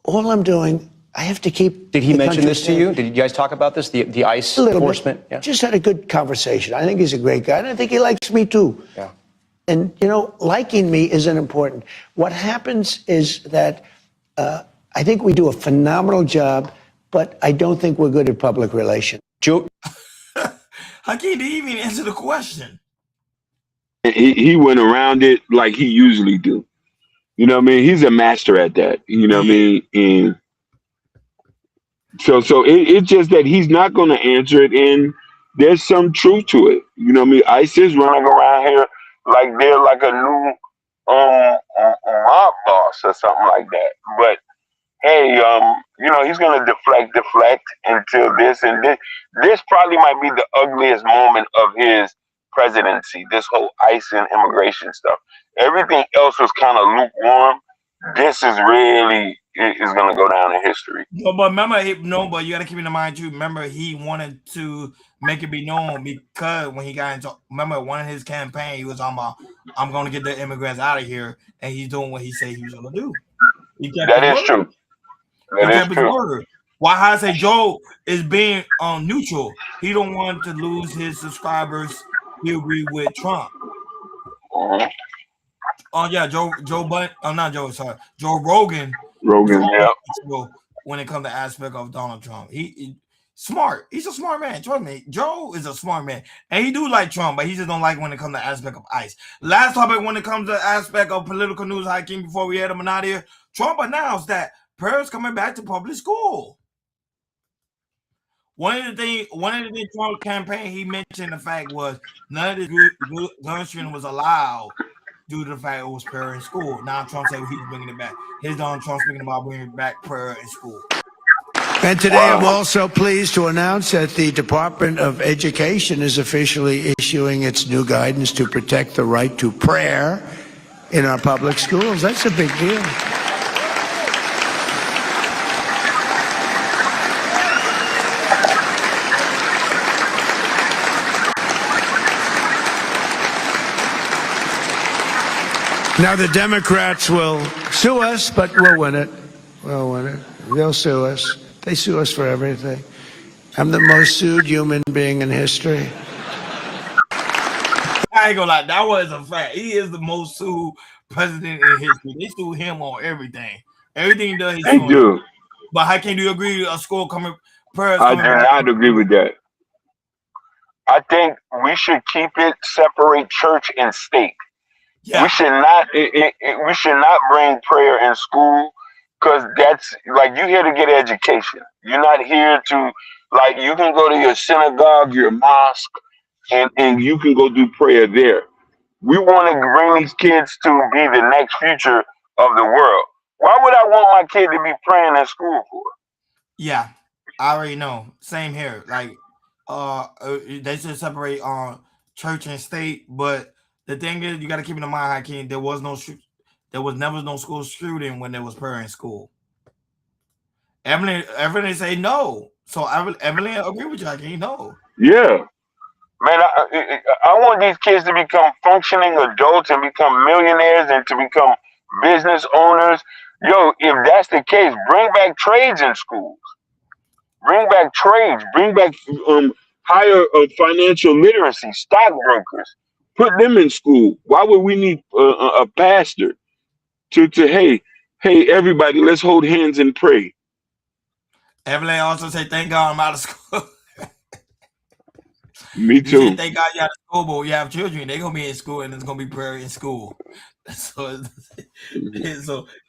all I'm doing, I have to keep. Did he mention this to you? Did you guys talk about this, the ICE enforcement? Yeah. Just had a good conversation. I think he's a great guy, and I think he likes me too. Yeah. And, liking me isn't important. What happens is that I think we do a phenomenal job, but I don't think we're good at public relations. Hakeem didn't even answer the question. He went around it like he usually do. You know what I mean? He's a master at that. You know what I mean? And so it's just that he's not going to answer it, and there's some truth to it. You know what I mean? ICE is running around here like they're like a new mob boss or something like that. But hey, he's gonna deflect until this, and this probably might be the ugliest moment of his presidency. This whole ICE and immigration stuff. Everything else was kind of lukewarm. This is really is gonna go down in history. No, but remember, but you gotta keep in mind too. Remember, he wanted to make it be known, because when he got into, remember, one of his campaign, he was talking about, I'm gonna get the immigrants out of here, and he's doing what he said he was gonna do. That is true. That is true. Word. Why I say Joe is being neutral. He don't want to lose his subscribers. He agree with Trump. Oh yeah, Joe Rogan. Yeah. When it comes to aspect of Donald Trump, he smart. He's a smart man. Trust me, Joe is a smart man, and he do like Trump, but he just don't like when it comes to aspect of ICE. Last topic, when it comes to aspect of political news, Hakeem, before we head him out here, Trump announced that Paris coming back to public school. One of the things Trump campaign, he mentioned the fact was none of the gun shooting was allowed due to the fact it was prayer in school. Now Trump said he's bringing it back. Here's Donald Trump speaking about bringing back prayer in school. And today I'm also pleased to announce that the Department of Education is officially issuing its new guidance to protect the right to prayer in our public schools. That's a big deal. Now the Democrats will sue us, but we'll win it. We'll win it. They'll sue us. They sue us for everything. I'm the most sued human being in history. I ain't gonna lie, that was a fact. He is the most sued president in history. They sue him on everything. Everything he does, They do. But how can you agree a school coming prayers I do coming back. not agree with that. I think we should keep it separate church and state. Yeah. We should not. We should not bring prayer in school because that's like you're here to get education. You're not here to like you can go to your synagogue, your mosque, and you can go do prayer there. We want to bring these kids to be the next future of the world. Why would I want my kid to be praying in school for? Yeah, I already know. Same here. Like, they should separate church and state. But the thing is, you got to keep in mind, Hakeem, there was never no school shooting when there was prayer in school. Evelyn say no. So Evelyn agree with you, Hakeem. No. Yeah. Man, I want these kids to become functioning adults and become millionaires and to become business owners. Yo, if that's the case, bring back trades in schools. Bring back trades. Bring back higher financial literacy, stockbrokers. Put them in school. Why would we need a pastor to hey everybody, let's hold hands and pray? Evelyn also say, thank God I'm out of school. Me too. You say, thank God you out of school, but you have children. They're going to be in school and it's going to be prayer in school. So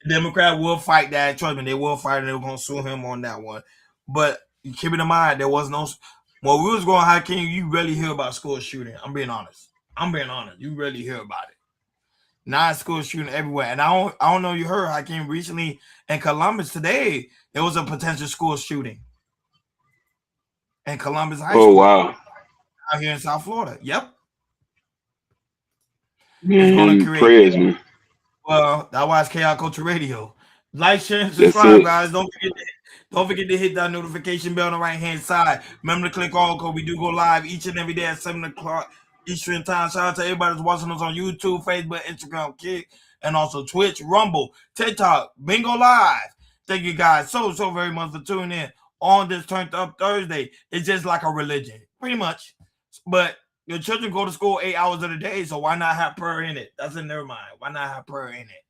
Democrat will fight that. Trust me, they will fight and they're going to sue him on that one. But keep in mind, there was no... When we was going hiking, you really hear about school shooting. I'm being honest. You really hear about it. Now school shooting everywhere. And I don't know you heard, Hakeem, recently in Columbus today, there was a potential school shooting. In Columbus High School. Oh, wow. Out here in South Florida. Yep. Man, prayers, man. Well, that was Chaos Culture Radio. Like, share, and subscribe, guys. Don't forget to hit that notification bell on the right-hand side. Remember to click all because we do go live each and every day at 7 o'clock Eastern Time. Shout out to everybody that's watching us on YouTube, Facebook, Instagram, Kick, and also Twitch, Rumble, TikTok, Bingo Live. Thank you guys so very much for tuning in on this Turned Up Thursday. It's just like a religion, pretty much. But your children go to school 8 hours of the day, so why not have prayer in it? That's in their mind. Why not have prayer in it?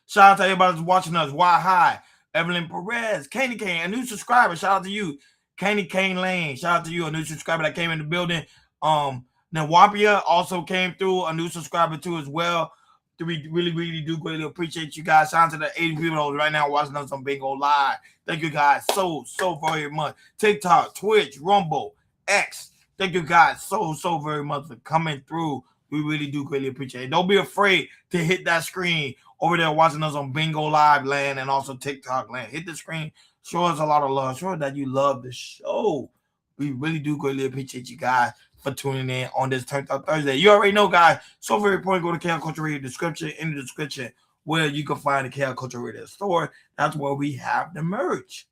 Shout out to everybody that's watching us. Why High, Evelyn Perez, Candy Cane, a new subscriber. Shout out to you, Candy Cane Lane. Shout out to you, a new subscriber that came in the building. Then Wapia also came through, a new subscriber too as well. We really do greatly appreciate you guys. Shout out to the 80 people right now watching us on Bingo Live. Thank you guys so very much. TikTok, Twitch, Rumble, X. Thank you guys so very much for coming through. We really do greatly appreciate it. Don't be afraid to hit that screen over there watching us on Bingo Live land and also TikTok land. Hit the screen. Show us a lot of love. Show us that you love the show. We really do greatly appreciate you guys for tuning in on this Turned Up Thursday. You already know, guys. So very important. Go to Chaos Culture Radio description. In the description where you can find the Chaos Culture Radio store. That's where we have the merch.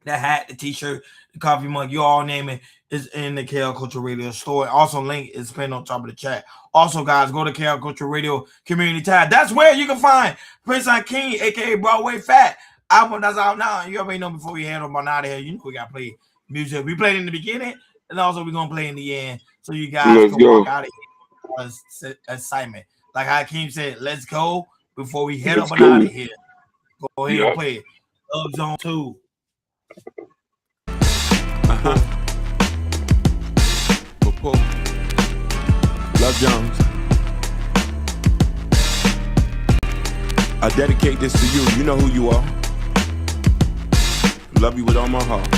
The hat, the t-shirt, the coffee mug, you all name it, is in the Chaos Culture Radio store. Also, link is pinned on top of the chat. Also, guys, go to Chaos Culture Radio Community tab. That's where you can find Prince King, a.k.a. Broadway Fat. Album that's out now. You already know before we head on out of here, you know we got to play music. We played in the beginning, and also we're going to play in the end. So you guys can walk out of here. Assignment. Like Hakeem said, let's go before we head up and out of here. Go ahead and play it. Love Zone 2. Love Jones. I dedicate this to you. You know who you are. Love you with all my heart.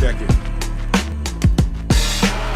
Check it.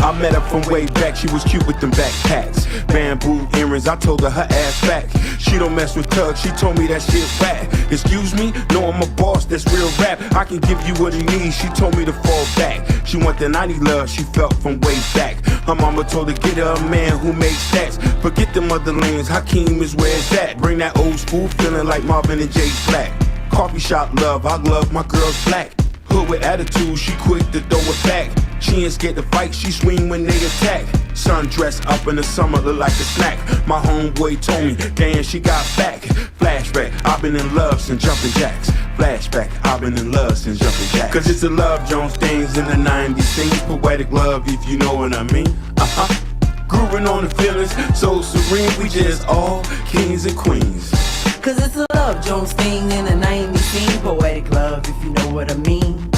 I met her from way back, she was cute with them backpacks. Bamboo earrings, I told her ass back. She don't mess with thugs, she told me that shit whack. Excuse me? No, I'm a boss, that's real rap. I can give you what he needs, she told me to fall back. She want the 90 love she felt from way back. Her mama told her get her a man who makes stats. Forget them other lanes, Hakeem is where it's at. Bring that old school feeling like Marvin and Jay Black. Coffee shop love, I love my girls black. Hood with attitude, she quick to throw it back. She ain't scared to fight, she swing when they attack. Sundress up in the summer, look like a snack. My homeboy told me, damn, she got back. Flashback, I've been in love since jumping jacks. Flashback, I've been in love since jumping jacks. Cause it's the Love Jones things in the 90s. Sings poetic love, if you know what I mean. Grooving on the feelings, so serene. We just all kings and queens. Cause it's a Love Jones thing in the 90s scene. Poetic love, if you know what I mean.